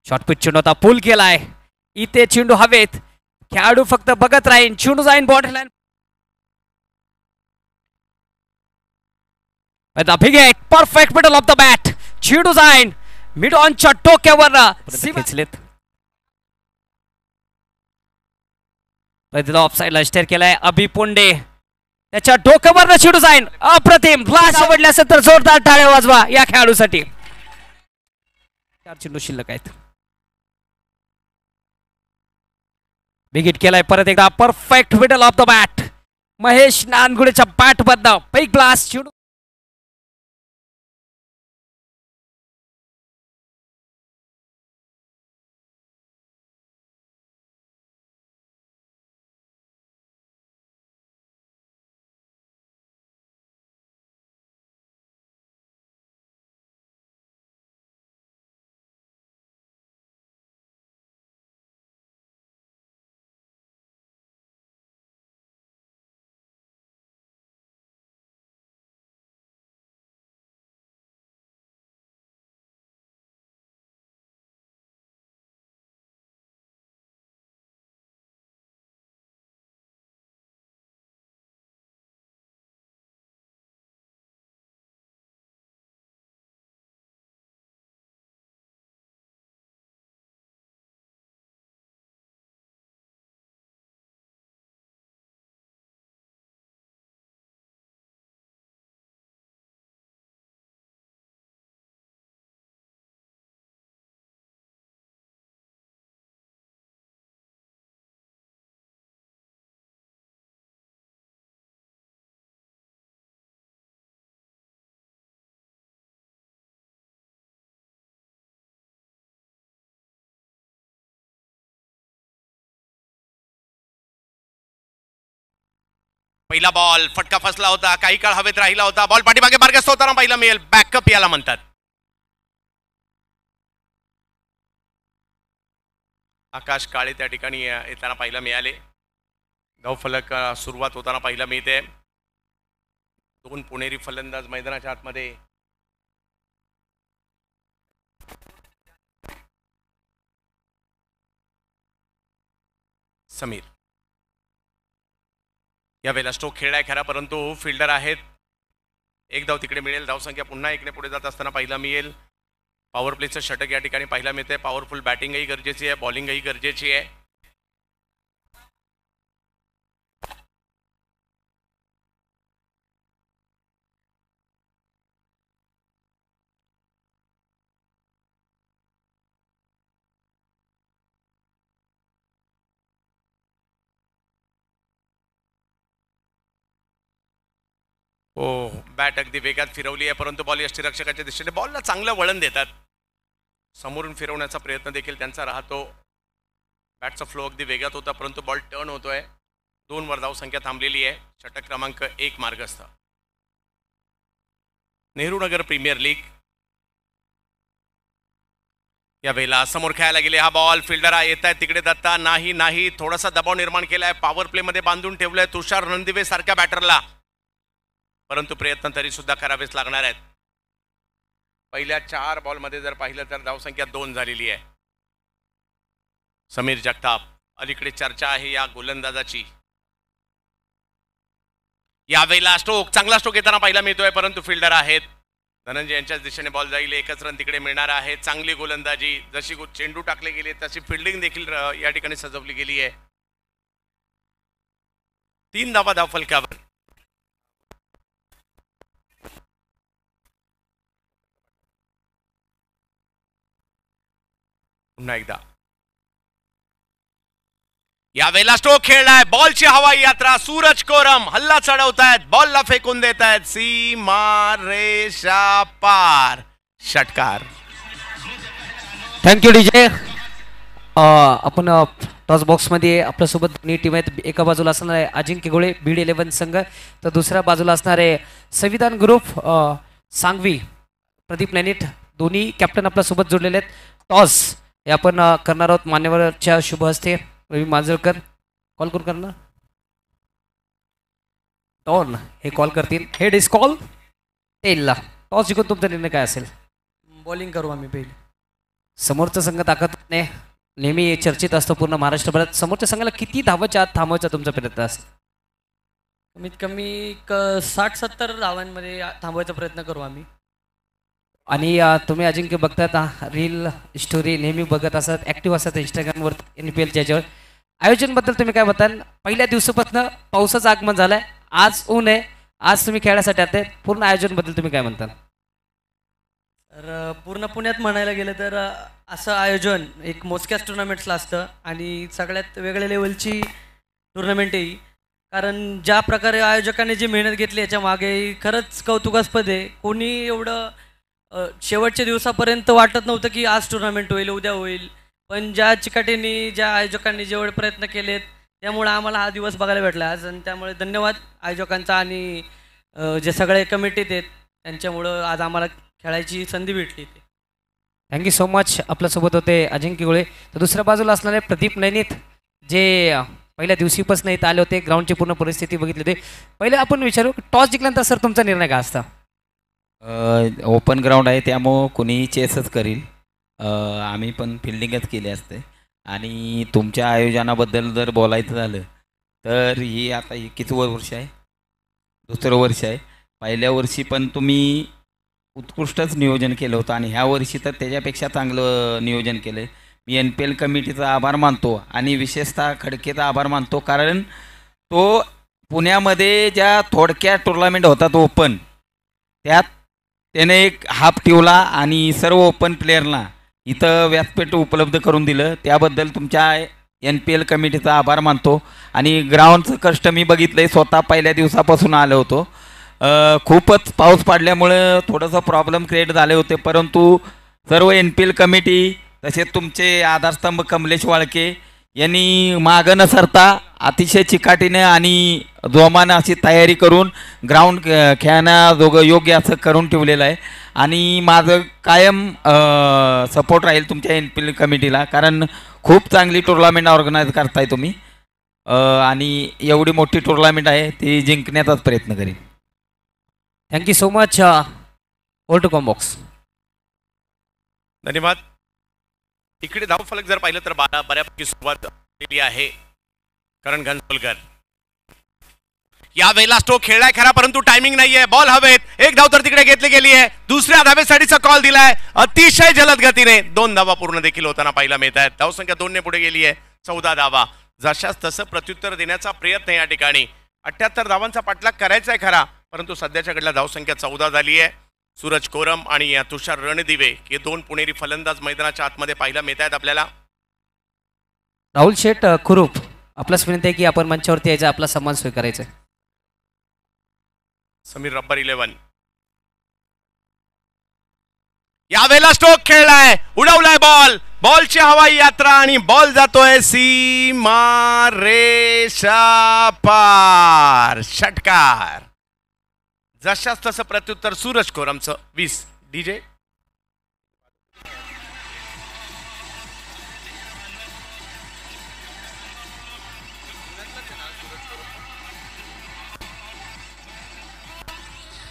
शॉर्ट पिच चेंडू होता, पूल केलाय, इथे चेंडू हवेत, खेळाडू फक्त बघत राहील. चेंडू जाईन border line. Perfect middle of the bat. चेंडू जाईन मिड ऑनच्या टोक्यावर खेचलेत. ऑफ साइडला स्टेअर केलाय अभि पोंडे, त्याच्या डोक्यावर चेंडू जाईन. अप्रतिम. फ्लॅश आवडले असेल तर जोरदार टाळ्या वाजवा या खेळाडूसाठी. 4 चेंडू शिल्लक आहेत. बिगिट केलाय परत एकदा. Perfect middle of the bat. Mahesh नानगुडेच्या बॅट बद्दल बिग ब्लास्ट. चेंडू पहिला बॉल फटका फसला होता, काही काळ हवेत राहिला होता. बॉल पाठीमागे मार्गस्थ होताना पाहिला मिळेल. बॅकअप याला म्हणतात. आकाश काळे त्या ठिकाणी येताना पाहायला मिळाले. धावफलक सुरुवात होताना पाहायला मिळते. 2 पुणेरी फलंदाज मैदानाच्या आतमध्ये. समीर यावेळेला स्ट्रोक खेळलाय खरा, परंतु फिल्डर आहेत. एक धाव तिकडे मिळेल. धावसंख्या पुन्हा एकने पुढे जात असताना पाहायला मिळेल. पॉवर प्लेचं षटक या ठिकाणी पाहायला मिळते. पॉवरफुल बॅटिंगही गरजेची आहे, बॉलिंगही गरजेची आहे. हो, बॅट अगदी वेगात फिरवली आहे, परंतु बॉल यष्टीरक्षकाच्या दिशेने बॉलला चांगलं वळण देतात. समोरून फिरवण्याचा प्रयत्न देखील त्यांचा राहतो. बॅटचा फ्लो अगदी वेगात होता, परंतु बॉल टर्न होतोय. 2 वर धावसंख्या थांबलेली आहे. षटक क्रमांक 1 मार्गस्थ. Nehru Nagar premier league. यावेळेला समोर खेळायला गेले. हा बॉल फिल्डर येत आहे तिकडे दत्ता. नाही थोडासा दबाव निर्माण केलाय. पॉवर प्ले मध्ये बांधून ठेवलंय तुषार रणदिवे सारख्या बॅटरला, परंतु प्रयत्न तरी सुद्धा करावेच लागणार आहेत. पहिल्या 4 बॉलमध्ये जर पाहिलं तर धावसंख्या 2 झालेली आहे. समीर जगताप अलीकडे चर्चा आहे या गोलंदाजाची. यावेळेला स्ट्रोक, चांगला स्ट्रोक येताना पाहायला मिळतोय, परंतु फिल्डर आहेत. धनंजय यांच्याच दिशेने बॉल जाईल. एकच रन तिकडे मिळणार आहे. चांगली गोलंदाजी, जशी चेंडू टाकले गेले तशी फिल्डिंग देखील या ठिकाणी सजवली गेली आहे. 3 धावा धावफलकावर. पुन्हा एकदा यावेळेला स्ट्रोक खेळलाय. बॉलची हवाई यात्रा. सूरज कोरम हल्ला चढवतायत, बॉलला फेकून देत आहेत. सीमा रेषा पार. षटकार. Thank you DJ. आपण टॉस बॉक्समध्ये आपल्यासोबत दोन्ही टीम आहेत. एका बाजूला असणार आहे अजिंक्य गोळे बीड 11 संघ, तर दुसऱ्या बाजूला असणार आहे संविधान ग्रुप सांगवी प्रदीप नैनिट. दोन्ही कॅप्टन आपल्यासोबत जोडलेले आहेत. टॉस हे आपण करणार आहोत मान्यवरच्या शुभ हस्ते. रवी मांजरकर कॉल करून करणार. टॉन हे कॉल करतील. हेड इज कॉल टेलला. टॉस जिंकून तुमचा निर्णय काय असेल? बॉलिंग करू आम्ही पहिले. समोरचा संघ ताकदने नेहमी चर्चेत असतो पूर्ण महाराष्ट्रभरात. समोरच्या संघाला किती धावाच्या आत थांबवायचा तुमचा प्रयत्न असेल? कमीत कमी 60-70 धावांमध्ये थांबवायचा प्रयत्न करू आम्ही. आणि तुम्ही अजिंक्य बघतात रील स्टोरी नेहमी बघत असतात, ॲक्टिव्ह असतात इंस्टाग्रामवर NPLच्या याच्यावर. आयोजनबद्दल तुम्ही काय बताल? पहिल्या दिवसापासून पावसाचं आगमन झालंय, आज ऊन आहे, आज तुम्ही खेळायसाठी आते. पूर्ण आयोजनबद्दल तुम्ही काय म्हणताल? तर पूर्ण पुण्यात म्हणायला गेलं तर असं आयोजन एक मोजक्याच टुर्नामेंट्सला असतं आणि सगळ्यात वेगळ्या लेवलची टुर्नामेंट आहे. कारण ज्या प्रकारे आयोजकांनी जी मेहनत घेतली याच्या मागे खरंच कौतुकास्पद आहे. कोणी एवढं शेवटच्या दिवसापर्यंत वाटत नव्हतं की आज टुर्नामेंट होईल, उद्या होईल, पण ज्या चिकाटीने ज्या आयोजकांनी जेवढे प्रयत्न केलेत त्यामुळे आम्हाला हा दिवस बघायला भेटला आज. आणि त्यामुळे धन्यवाद आयोजकांचा आणि जे सगळे कमिटीत आहेत त्यांच्यामुळं आज आम्हाला खेळायची संधी भेटली. Thank you so much. आपल्यासोबत होते अजिंक्य गोळे. तर दुसऱ्या बाजूला असणारे प्रदीप नैनित जे पहिल्या दिवशीपासून इथं आले होते, ग्राउंडची पूर्ण परिस्थिती बघितली होती. पहिले आपण विचारू टॉस जिंकल्यानंतर सर तुमचा निर्णय काय असता? ओपन ग्राउंड आहे त्यामुळं कोणीही चेसच करील. आम्ही पण फिल्डिंगच केली असते. आणि तुमच्या आयोजनाबद्दल जर बोलायचं झालं तर ही आता ही किती वर्ष आहे? दुसरं वर्ष आहे. पहिल्या वर्षी पण तुम्ही उत्कृष्टच नियोजन केलं होतं आणि ह्या वर्षी तर त्याच्यापेक्षा चांगलं नियोजन केलं आहे. मी NPL कमिटीचा आभार मानतो आणि विशेषतः खडकेचा आभार मानतो. कारण तो पुण्यामध्ये ज्या थोडक्या टुर्नामेंट होतात ओपन, त्यात त्याने एक हाफ ठेवला आणि सर्व ओपन प्लेयरला इथं व्यासपीठ उपलब्ध करून दिलं. त्याबद्दल तुमच्या NPL कमिटीचा आभार मानतो. आणि ग्राउंडचं कष्ट मी बघितलं आहे, स्वतः पहिल्या दिवसापासून आलो होतो. खूपच पाऊस पडल्यामुळं थोडंसं प्रॉब्लेम क्रिएट झाले होते, परंतु सर्व NPL कमिटी तसेच तुमचे आधारस्तंभ कमलेश वाळके यांनी मागं न सरता अतिशय चिकाटीने आणि जोमानं अशी तयारी करून ग्राउंड खेळण्याजोगं योग्य असं करून ठेवलेलं आहे. आणि माझं कायम सपोर्ट राहील तुमच्या NPL कमिटीला, कारण खूप चांगली टुर्नामेंट ऑर्गनाईज करताय तुम्ही. आणि एवढी मोठी टुर्नामेंट आहे ती जिंकण्याचाच प्रयत्न करीन. Thank you so much. Over to combox. धन्यवाद. इकडे धावफलक जर पाहिलं तर बऱ्यापैकी सुरुवात केली आहे करण घनसोलकर. या वेळेला स्ट्रोक खेळलाय खरा, परंतु टायमिंग नाहीये. बॉल हवेत. एक धाव तर तिकडे घेतली गेली आहे. दुसऱ्या धावेसाठीचा कॉल दिलाय अतिशय जलद गतीने. 2 धावा पूर्ण देखील होताना पाहायला मिळत आहेत. धावसंख्या 2 ने पुढे गेली आहे. 14 धावा. जशाच तसं प्रत्युत्तर देण्याचा प्रयत्न या ठिकाणी. 78 धावांचा पाठलाग करायचा आहे खरा, परंतु सध्याच्या घडीला धावसंख्या 14 झाली आहे. सूरज कोरम आणि तुषार रणदिवे हे 2 पुणेरी फलंदाज मैदानाच्या आतमध्ये पाहायला मिळत आहेत आपल्याला. राहुल शेठ खुरूप, आपल्याच विनंती आहे की आपण मंचावरती यायचं, आपला सन्मान स्वीकारायचा. समीर रब्बर 11. यावेळेला स्ट्रोक खेळलाय, उडवलाय बॉल. बॉलची हवाई यात्रा आणि बॉल जातोय सीमा रेषा पार. षटकार. जशाच तसं प्रत्युत्तर सूरज कोरमचं 20. डीजे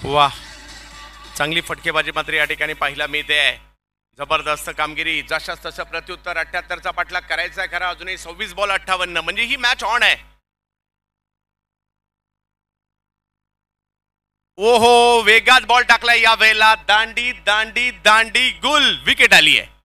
वाह, चांगली फटकेबाजी मात्र या ठिकाणी पाहायला मिळते आहे. जबरदस्त कामगिरी, जशाच तसं प्रत्युत्तर 78चा पाठलाग करायचा आहे खरा. अजूनही 26 बॉल 58, म्हणजे ही मॅच ऑन आहे. ओहो, वेगात बॉल टाकलाय या वेळेला. दांडी दांडी दांडी गुल, विकेट आली आहे.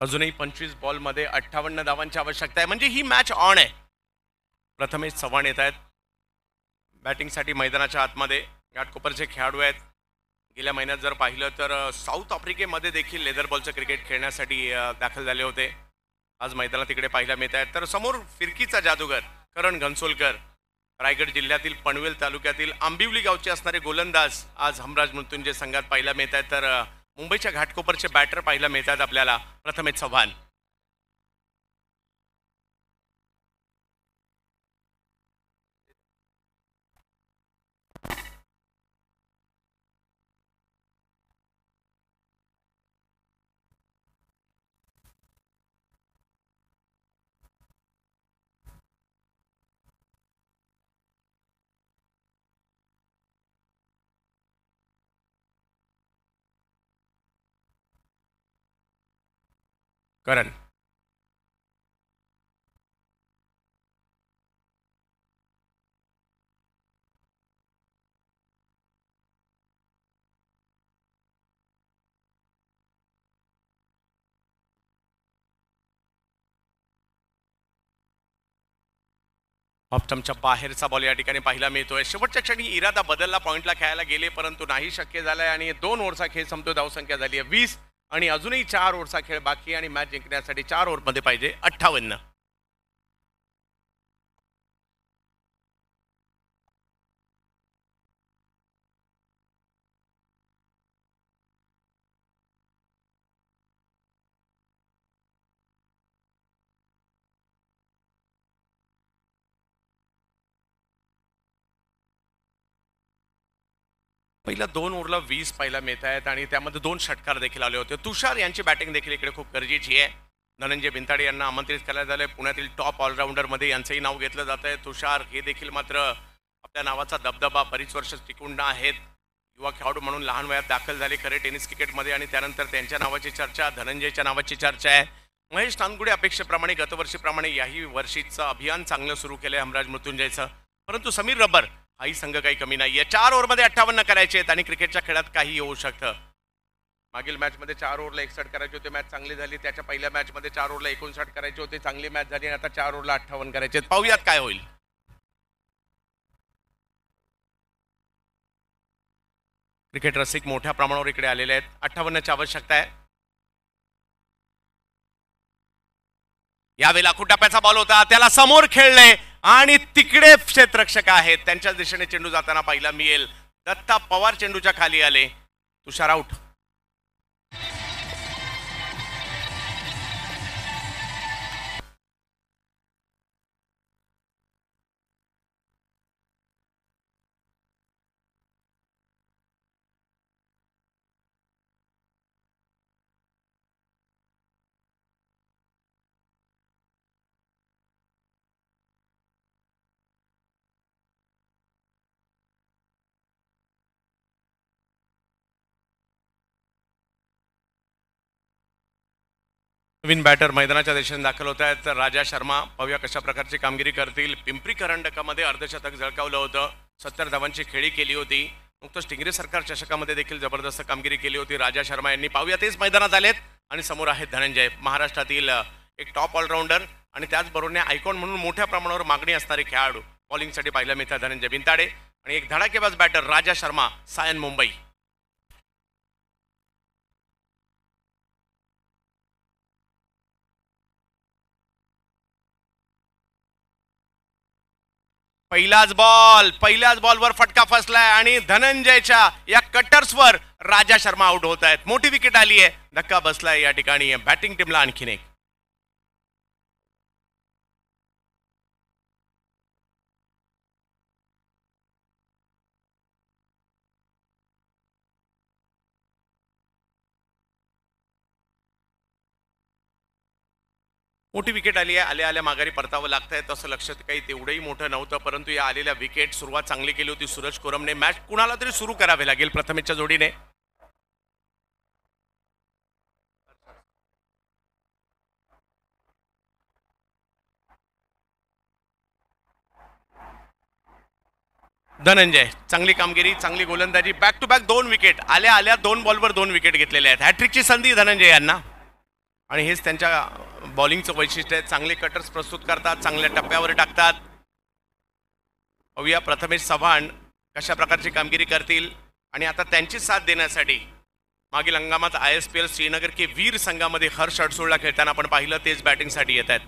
अजूनही 25 बॉलमध्ये 58 धावांची आवश्यकता आहे, म्हणजे ही मॅच ऑन आहे. प्रथमेश चव्हाण येत आहेत बॅटिंगसाठी मैदानाच्या आतमध्ये. घाटकोपरचे खेळाडू आहेत. गेल्या महिन्यात जर पाहिलं तर साऊथ आफ्रिकेमध्ये देखील लेदर बॉलचं क्रिकेट खेळण्यासाठी दाखल झाले होते. आज मैदानात तिकडे पाहायला मिळत आहेत. तर समोर फिरकीचा जादूगर करण घनसोलकर, रायगड जिल्ह्यातील पनवेल तालुक्यातील आंबिवली गावचे असणारे गोलंदाज आज हमराज मृत्युंजय संघात पाहायला मिळत आहेत. तर मुंबईच्या घाटकोपरचे बॅटर पाहायला मिळतात आपल्याला, प्रथमेश चव्हाण. करण ऑप्टमच्या बाहेरचा बॉल या ठिकाणी पाहायला मिळतोय. शेवटच्या क्षणी इरादा बदलला, पॉइंटला खेळायला गेले परंतु नाही शक्य झालंय आणि 2 ओव्हरचा खेळ संपतो. धावसंख्या झाली आहे 20 आणि अजूनही 4 ओव्हरचा खेळ बाकी आणि मॅच जिंकण्यासाठी 4 ओव्हरमध्ये पाहिजे 58. पहिल्या 2 ओव्हरला 20 पाहायला मिळत आहेत आणि त्यामध्ये 2 षटकार देखील आले होते. तुषार यांची बॅटिंग देखील इकडे खूप गरजेची आहे. धनंजय बिनताडे यांना आमंत्रित करण्यात झालंय. पुण्यातील टॉप ऑलराऊंडरमध्ये यांचंही नाव घेतलं जात आहे. तुषार हे देखील मात्र आपल्या नावाचा दबदबा बरीच वर्ष टिकून आहेत. युवा खेळाडू म्हणून लहान वयात दाखल झाले खरे टेनिस क्रिकेटमध्ये आणि त्यानंतर त्यांच्या नावाची चर्चा, धनंजयच्या नावाची चर्चा आहे. महेश नानगुडे अपेक्षेप्रमाणे गतवर्षीप्रमाणे याही वर्षीचं अभियान चांगलं सुरू केलं आहे हमराज मृत्युंजयचं. परंतु समीर रबर हाही संघ काही कमी नाहीये. 4 ओव्हरमध्ये 58 करायचे आहेत आणि क्रिकेटच्या खेळात काही होऊ शकतं. मागील मॅचमध्ये 4 ओव्हरला 61 करायचे होते, मॅच चांगली झाली. त्याच्या पहिल्या मॅचमध्ये 4 ओव्हरला 59 करायचे होते, चांगली मॅच झाली. आणि आता 4 ओव्हरला 58 करायचे आहेत. पाहूयात काय होईल. क्रिकेट रसिक मोठ्या प्रमाणावर इकडे आलेले आहेत. 58ची आवश्यकता आहे. यावेळेला कुटाप्याचा बॉल होता, त्याला समोर खेळले आणि तिकडे क्षेत्ररक्षक आहेत, त्यांच्या दिशेने चेंडू जाताना पाहायला मिळेल. दत्ता पवार चेंडूच्या खाली आले. तुषार आउट. नवीन बॅटर मैदानाच्या दिशेने दाखल होत आहेत. राजा शर्मा, पाहूया कशा प्रकारची कामगिरी करतील. पिंपरी करंडकामध्ये अर्धशतक झळकावलं होतं, 70 धावांची खेळी केली होती. नुकतंच टिंगरे सरकार चषकामध्ये देखील जबरदस्त कामगिरी केली होती राजा शर्मा यांनी. पाहूया तेच मैदानात आलेत आणि समोर आहेत धनंजय, महाराष्ट्रातील एक टॉप ऑलराऊंडर आणि त्याचबरोबर आयकॉन म्हणून मोठ्या प्रमाणावर मागणी असणारे खेळाडू बॉलिंगसाठी पाहायला मिळतात. धनंजय बिनताडे आणि एक धडाकेबाज बॅटर राजा शर्मा, सायन मुंबई. पहिल्याच बॉलवर फटका फसलाय आणि धनंजयच्या या कटर्सवर राजा शर्मा आउट होत आहेत. मोठी विकेट आली आहे, धक्का बसलाय या ठिकाणी बॅटिंग टीमला आणखीन एक. मोठी विकेट आली आहे, आल्या आल्या माघारी परतावं लागतंय. तसं लक्षात काही तेवढंही मोठं नव्हतं, परंतु या आलेल्या विकेट सुरुवात चांगली केली होती सूरज कोरमने. मॅच कुणाला तरी सुरू करावे लागेल प्रथमेशच्या जोडीने. धनंजय चांगली कामगिरी, चांगली गोलंदाजी, बॅक टू बॅक 2 विकेट आल्या आल्या 2 बॉलवर 2 विकेट घेतलेल्या आहेत. हॅट्रिकची संधी धनंजय यांना आणि हेच त्यांच्या बॉलिंगचं वैशिष्ट्य आहे. चांगले कटर्स प्रस्तुत करतात, चांगल्या टप्प्यावर टाकतात. पाहूया प्रथमेश चव्हाण कशा प्रकारची कामगिरी करतील आणि आता त्यांची साथ देण्यासाठी मागील हंगामात ISPL श्रीनगर के वीर संघामध्ये हर्ष अडसूळला खेळताना आपण पाहिलं, तेच बॅटिंगसाठी येत आहेत.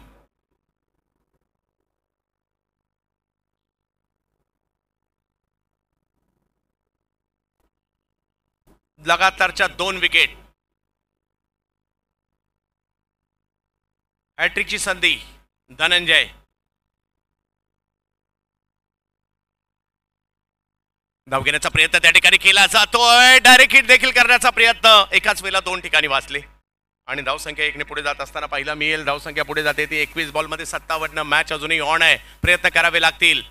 लगातारच्या 2 विकेट, हॅट्रिकची संधी धनंजय. धाव घेण्याचा प्रयत्न त्या ठिकाणी केला जातोय. डायरेक्ट हिट देखील करण्याचा प्रयत्न, एकाच वेळेला 2 ठिकाणी वाचले आणि धावसंख्या 1 ने पुढे जात असताना पाहिला मिळेल. धावसंख्या पुढे जाते ती 21 बॉलमध्ये 57. मॅच अजूनही ऑन आहे, प्रयत्न करावे लागतील.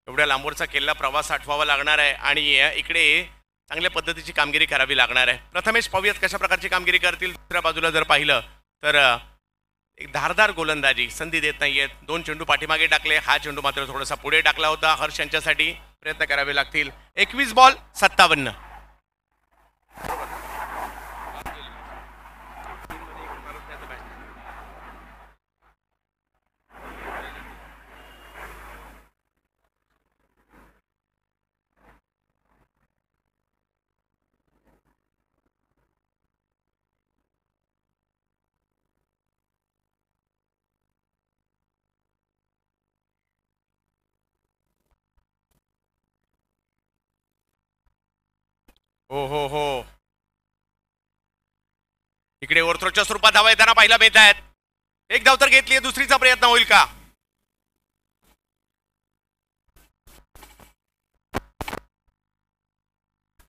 एवढ्या लांबवरचा केलेला प्रवास आठवावा लागणार आहे आणि इकडे चांगल्या पद्धतीची कामगिरी करावी लागणार आहे. प्रथमेश पाहूयात कशा प्रकारची कामगिरी करतील. दुसऱ्या बाजूला जर पाहिलं तर एक धारदार गोलंदाजी, संधी देत नाहीयेत. 2 चेंडू पाठीमागे टाकले, हा चेंडू मात्र थोडासा पुढे टाकला होता. हर्ष यांच्यासाठी प्रयत्न करावे लागतील. 21 बॉल 57. हो, इकडे ओव्हरथ्रोच्या स्वरूपात धावा येताना पाहिला मिळत आहेत. एक धाव तर घेतली, दुसरीचा प्रयत्न होईल का?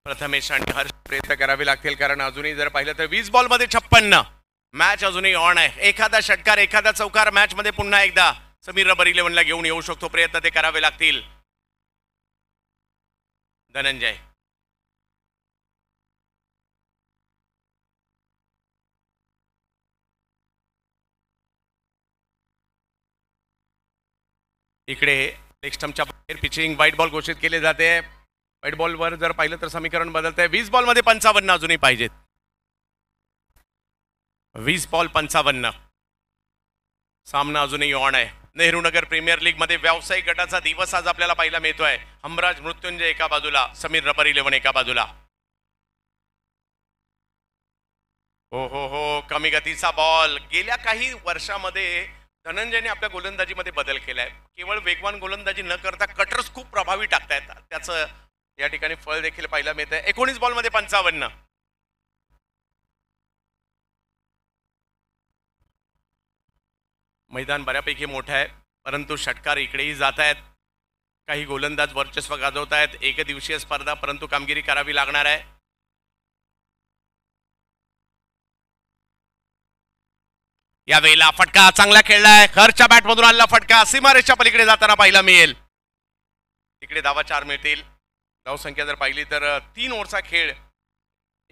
प्रथमेश आणि हर्ष प्रयत्न करावे लागतील, कारण अजूनही जर पाहिलं तर 20 बॉलमध्ये 56. मॅच अजूनही ऑन आहे. एखादा षटकार, एखादा चौकार मॅच मध्ये पुन्हा एकदा समीर रबर 11ला घेऊन येऊ शकतो. प्रयत्न ते करावे लागतील. धनंजय इकडे लेग स्टंपच्या बाहेर पिचिंग, व्हाईट बॉल घोषित केले जाते. व्हाईट बॉलवर जर पाहिलं तर समीकरण बदलतंय. 20 बॉलमध्ये 55 अजूनही पाहिजेत. 20 बॉल 55. सामना अजूनही ऑन आहे. नेहरू नगर प्रीमियर लीग मध्ये व्यावसायिक गटाचा दिवस आज आपल्याला पाहायला मिळतोय. हमराज मृत्युंजय एका बाजूला, समीर रबर 11 एका बाजूला. हो, कमी गतीचा बॉल. गेल्या काही वर्षामध्ये धनंजयने आपल्या गोलंदाजीमध्ये बदल केलाय. केवळ वेगवान गोलंदाजी न करता कटर्स खूप प्रभावी टाकतायत. त्याचं या ठिकाणी फळ देखील पाहायला मिळत आहे. 19 बॉलमध्ये 55. मैदान बऱ्यापैकी मोठं आहे, परंतु षटकार इकडेही जात आहेत. काही गोलंदाज वर्चस्व गाजवत आहेत. एक दिवसीय स्पर्धा, परंतु कामगिरी करावी लागणार आहे. यावेळेला फटका चांगला खेळलाय. हर्षच्या बॅटमधून आलेला फटका सीमारेषच्या पलीकडे जाताना पाहायला मिळेल. इकडे धावा 4 मिळतील. धावसंख्या जर पाहिली तर 3 ओव्हरचा खेळ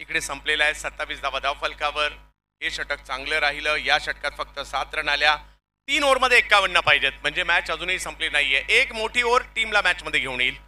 इकडे संपलेला आहे. 27 धावा धावफलकावर. हे षटक चांगलं राहिलं. या षटकात फक्त 7 रन आल्या. 3 ओव्हरमध्ये 51 पाहिजेत, म्हणजे मॅच अजूनही संपली नाहीये. एक मोठी ओव्हर टीमला मॅच मध्ये घेऊन येईल.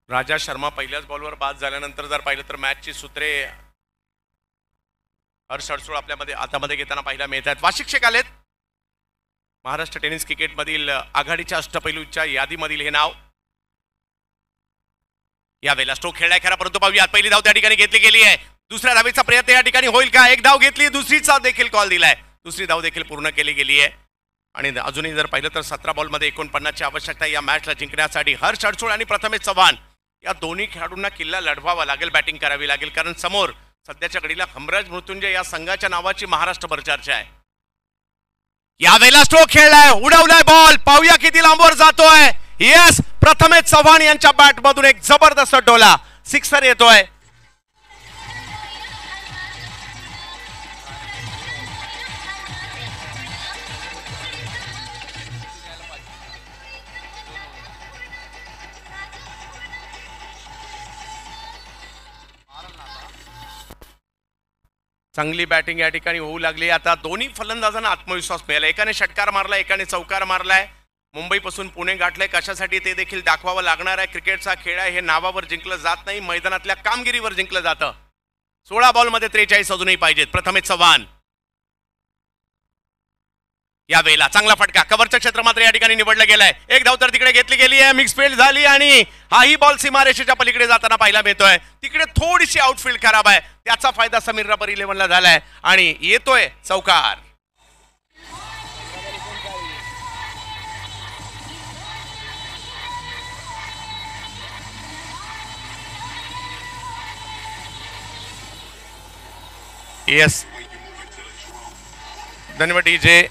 राजा शर्मा पहिल्याच बॉलवर बाद झाल्यानंतर जर पाहिलं तर मॅचची सूत्रे हर्ष अडसूळ आपल्यामध्ये हातामध्ये घेताना पाहायला मिळत आहेत. वाशिक्षक आलेत. महाराष्ट्र टेनिस क्रिकेटमधील आघाडीच्या अष्टपैलूच्या यादीमधील हे नाव. यावेळेला स्ट्रोक खेळलाय खरा, परंतु पाहूयात पहिली धाव त्या ठिकाणी घेतली गेली आहे. दुसऱ्या धावेचा प्रयत्न या ठिकाणी होईल का? एक धाव घेतली, दुसरीचा देखील कॉल दिलाय. दुसरी धाव देखील पूर्ण केली गेली आहे आणि अजूनही जर पाहिलं तर 17 बॉलमध्ये 49ची आवश्यकता या मॅचला जिंकण्यासाठी. हर्ष अडसूळ आणि प्रथमेश चव्हाण या दोन्ही खेळाडूंना किल्ला लढवावा लागेल, बॅटिंग करावी लागेल, कारण समोर सध्याच्या घडीला हमराज मृत्युंजय या संघाच्या नावाची महाराष्ट्रभर चर्चा आहे. यावेळेला स्ट्रोक खेळलाय, उडवलाय बॉल, पाहूया किती लांबवर जातोय. येस, प्रथमेश चव्हाण यांच्या बॅट मधून एक जबरदस्त डोला, सिक्सर येतोय. चांगली बॅटिंग या ठिकाणी होऊ लागली. आता दोन्ही फलंदाजांना आत्मविश्वास मिळाला. एकाने षटकार मारलाय, एकाने चौकार मारलाय. मुंबईपासून पुणे गाठलंय, कशासाठी ते देखील दाखवावं लागणार आहे. क्रिकेटचा खेळ आहे, हे नावावर जिंकलं जात नाही, मैदानातल्या कामगिरीवर जिंकलं जातं. 16 बॉलमध्ये 43 अजूनही पाहिजेत. प्रथमेश चव्हाण या वेळेला चांगला फटका, कव्हरचं क्षेत्र मात्र या ठिकाणी निवडलं गेलंय. एक धाव तर तिकडे घेतली गेली आहे, मिक्स फील्ड झाली आणि हाही बॉल सीमारेषेच्या पलीकडे जाताना पाहायला मिळतोय. तिकडे थोडीशी आउटफील्ड खराब आहे, त्याचा फायदा समीर रबर 11ला झालाय आणि येतोय चौकार. येस, धन्यवाद डीजे.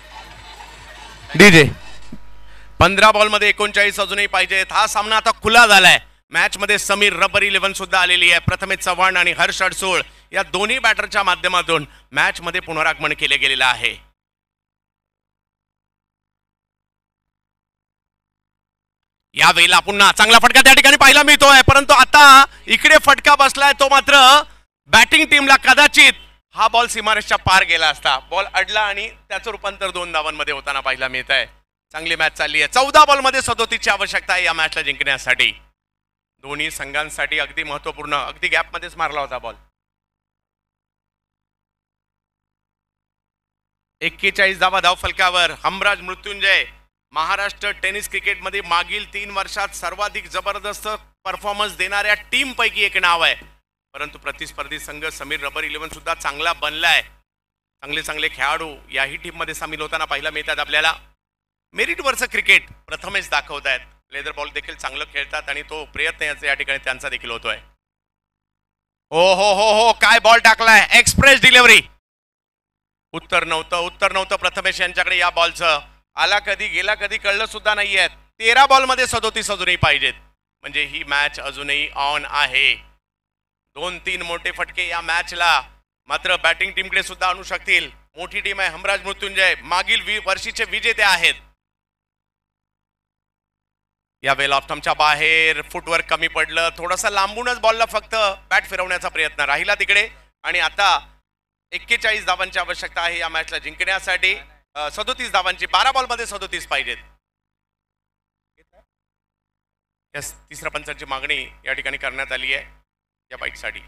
15 बॉलमध्ये 39 अजूनही पाहिजेत. हा सामना आता खुला झालाय. मॅच मध्ये समीर रबर 11 सुद्धा आलेली आहे. प्रथमेश चव्हाण आणि हर्ष अडसूळ या दोन्ही बॅटरच्या माध्यमातून मॅच मध्ये पुनरागमन केले गेलेलं आहे. या वेळेला पुन्हा चांगला फटका त्या ठिकाणी पाहायला मिळतोय, परंतु आता इकडे फटका बसलाय तो मात्र बॅटिंग टीमला कदाचित हा बॉल सीमारेषच्या पार गेला असता. बॉल अडला आणि त्याचं रूपांतर 2 धावांमध्ये होताना पाहायला मिळत आहे. चांगली मॅच चालली आहे. 14 बॉलमध्ये 37ची आवश्यकता आहे या मॅचला जिंकण्यासाठी. दोन्ही संघांसाठी अगदी महत्वपूर्ण, अगदी गॅपमध्येच मारला होता बॉल. 41 धावा धाव फलकावर. हमराज मृत्युंजय महाराष्ट्र टेनिस क्रिकेटमध्ये मागील 3 वर्षात सर्वाधिक जबरदस्त परफॉर्मन्स देणाऱ्या टीम पैकी एक नाव आहे. परंतु प्रतिस्पर्धी संघ समीर रबर 11 सुद्धा चांगला बनलाय. चांगले चांगले खेळाडू याही टीम मध्ये सामील होताना पाहायला मिळतात आपल्याला. मेरिटवरचं क्रिकेट प्रथमेश दाखवत आहेत. लेदर बॉल देखील चांगलं खेळतात आणि तो प्रयत्न या ठिकाणी त्यांचा देखील होतोय. हो हो हो हो, काय बॉल टाकलाय, एक्सप्रेस डिलिव्हरी. उत्तर नव्हतं प्रथमेश यांच्याकडे या बॉलचं. आला कधी गेला कधी कळलं सुद्धा नाहीये. 13 बॉलमध्ये 37 अजूनही पाहिजेत, म्हणजे ही मॅच अजूनही ऑन आहे. 2-3 मोठे फटके या मॅचला मात्र बॅटिंग टीमकडे सुद्धा आणू शकतील. मोठी टीम आहे हमराज मृत्युंजय, मागील वर्षीचे विजेते आहेत. या वेळेला ऑफ्टमच्या बाहेर फुटवर्क कमी पडलं, थोडासा लांबूनच बॉलला फक्त बॅट फिरवण्याचा प्रयत्न राहिला तिकडे. आणि आता 41 धावांची आवश्यकता आहे या मॅचला जिंकण्यासाठी. 37 धावांची, 12 बॉलमध्ये 37 पाहिजेत. तिसऱ्या पंचांची मागणी या ठिकाणी करण्यात आली आहे या बाईटसाठी.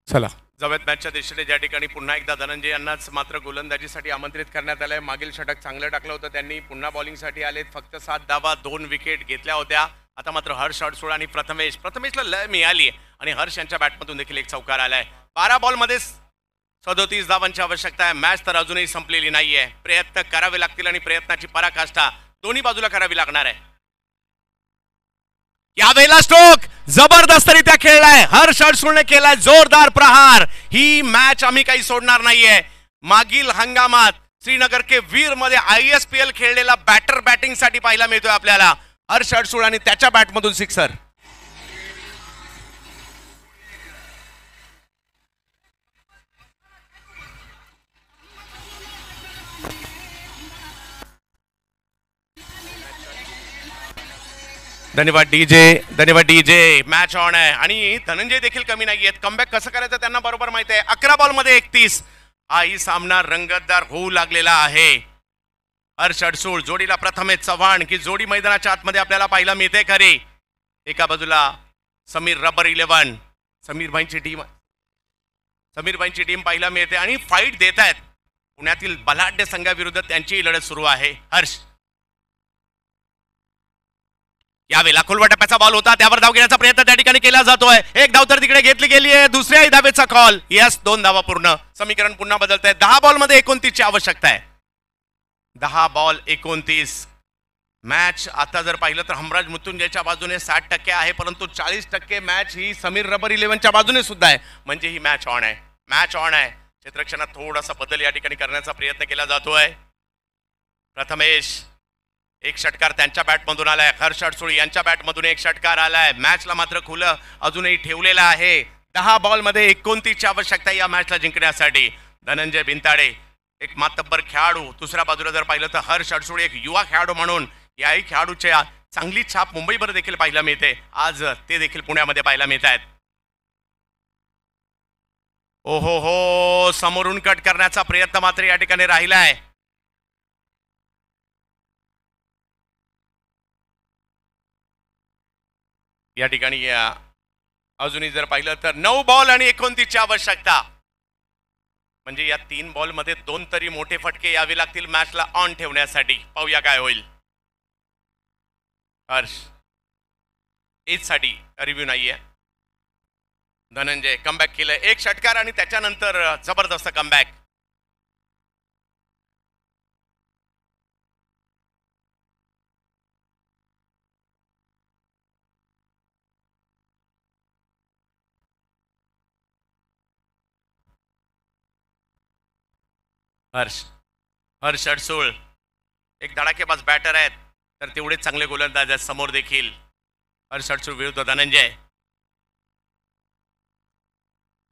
चला जाऊयात मॅचच्या दिशेने, ज्या ठिकाणी पुन्हा एकदा धनंजय यांनाच मात्र गोलंदाजीसाठी आमंत्रित करण्यात आलंय. मागील षटक चांगलं टाकलं होतं त्यांनी, पुन्हा बॉलिंगसाठी आलेत. फक्त 7 धावा 2 विकेट घेतल्या होत्या. आता मात्र हर्ष अडसूळ आणि प्रथमेशला लय मिळाली आणि हर्ष यांच्या बॅटमधून देखील एक चौकार आलाय. 12 बॉलमध्ये 37 धावांची आवश्यकता आहे. मॅच तर अजूनही संपलेली नाहीये. प्रयत्न करावे लागतील आणि प्रयत्नाची पराकाष्ठा दोन्ही बाजूला करावी लागणार आहे. यावेळेला स्ट्रोक जबरदस्तरित्या खेळलाय, हर्ष अडसूळने केलाय जोरदार प्रहार. ही मॅच आम्ही काही सोडणार नाहीये. मागील हंगामात श्रीनगर के वीर मध्ये ISPL खेळलेला बॅटर बॅटिंग साठी पाहायला मिळतोय आपल्याला हर्ष अडसूळ आणि त्याच्या बॅटमधून सिक्सर. धन्यवाद डीजे. मॅच ऑन आहे आणि धनंजय देखील कमी नाहीयेत. कमबॅक कसं करायचं त्यांना बरोबर माहिती आहे. 11 बॉलमध्ये 31. हाही सामना रंगतदार होऊ लागलेला आहे. हर्ष अडसूळ जोडीला प्रथमेश चव्हाण की जोडी मैदानाच्या आतमध्ये आपल्याला पाहायला मिळते खरी. एका बाजूला समीर रबर 11 समीरभाईंची टीम पाहायला मिळते आणि फाईट देत आहेत. पुण्यातील बलाढ्य संघाविरुद्ध त्यांची लढत सुरू आहे. हर्ष यावेळेला खोलवा टप्प्याचा बॉल होता, त्यावर धाव घेण्याचा प्रयत्न त्या ठिकाणी केला जातोय. एक धाव तर तिकडे घेतली गेली आहे. दुसऱ्याही धावेचा कॉल. यस, 2 धावा पूर्ण. समीकरण पुन्हा बदलत आहे. 10 बॉलमध्ये 29 ची आवश्यकता आहे. 10 बॉल 29. मॅच आता जर पाहिलं तर हमराज मृत्युंजयच्या बाजूने 60% आहे, परंतु 40% मॅच ही समीर रबर 11च्या बाजूने सुद्धा आहे. म्हणजे ही मॅच ऑन आहे. क्षेत्ररक्षणात थोडासा बदल या ठिकाणी करण्याचा प्रयत्न केला जातोय. प्रथमेश एक षटकार त्यांच्या बॅटमधून आलाय. हर्ष अडसूळ यांच्या बॅटमधून एक षटकार आलाय. मॅचला मात्र खुलं अजूनही ठेवलेलं आहे. 10 बॉलमध्ये 29 ची आवश्यकता या मॅचला जिंकण्यासाठी. धनंजय भिंताडे एक मातब्बर खेळाडू, दुसऱ्या बाजूला जर पाहिलं तर हर्ष अडसूळ एक युवा खेळाडू म्हणून याही खेळाडूच्या चांगली छाप मुंबईवर देखील पाहायला मिळते. आज ते देखील पुण्यामध्ये पाहायला मिळत आहेत. ओहो हो, समोरून कट करण्याचा प्रयत्न मात्र या ठिकाणी राहिलाय. या ठिकाणी अजूनही जर पाहिलं तर 9 बॉल आणि 29 ची आवश्यकता. म्हणजे या 3 बॉलमध्ये 2 तरी मोठे फटके यावे लागतील मॅचला ऑन ठेवण्यासाठी. पाहूया काय होईल. हर्ष एज साठी रिव्ह्यू नाहीये. धनंजय कमबॅक केलंय. एक षटकार आणि त्याच्यानंतर जबरदस्त कमबॅक. हर्ष अडसूळ एक धडाकेबाज बॅटर आहेत, तर तेवढेच चांगले गोलंदाज आहेत समोर देखील. हर्ष अडसूळ विरुद्ध धनंजय.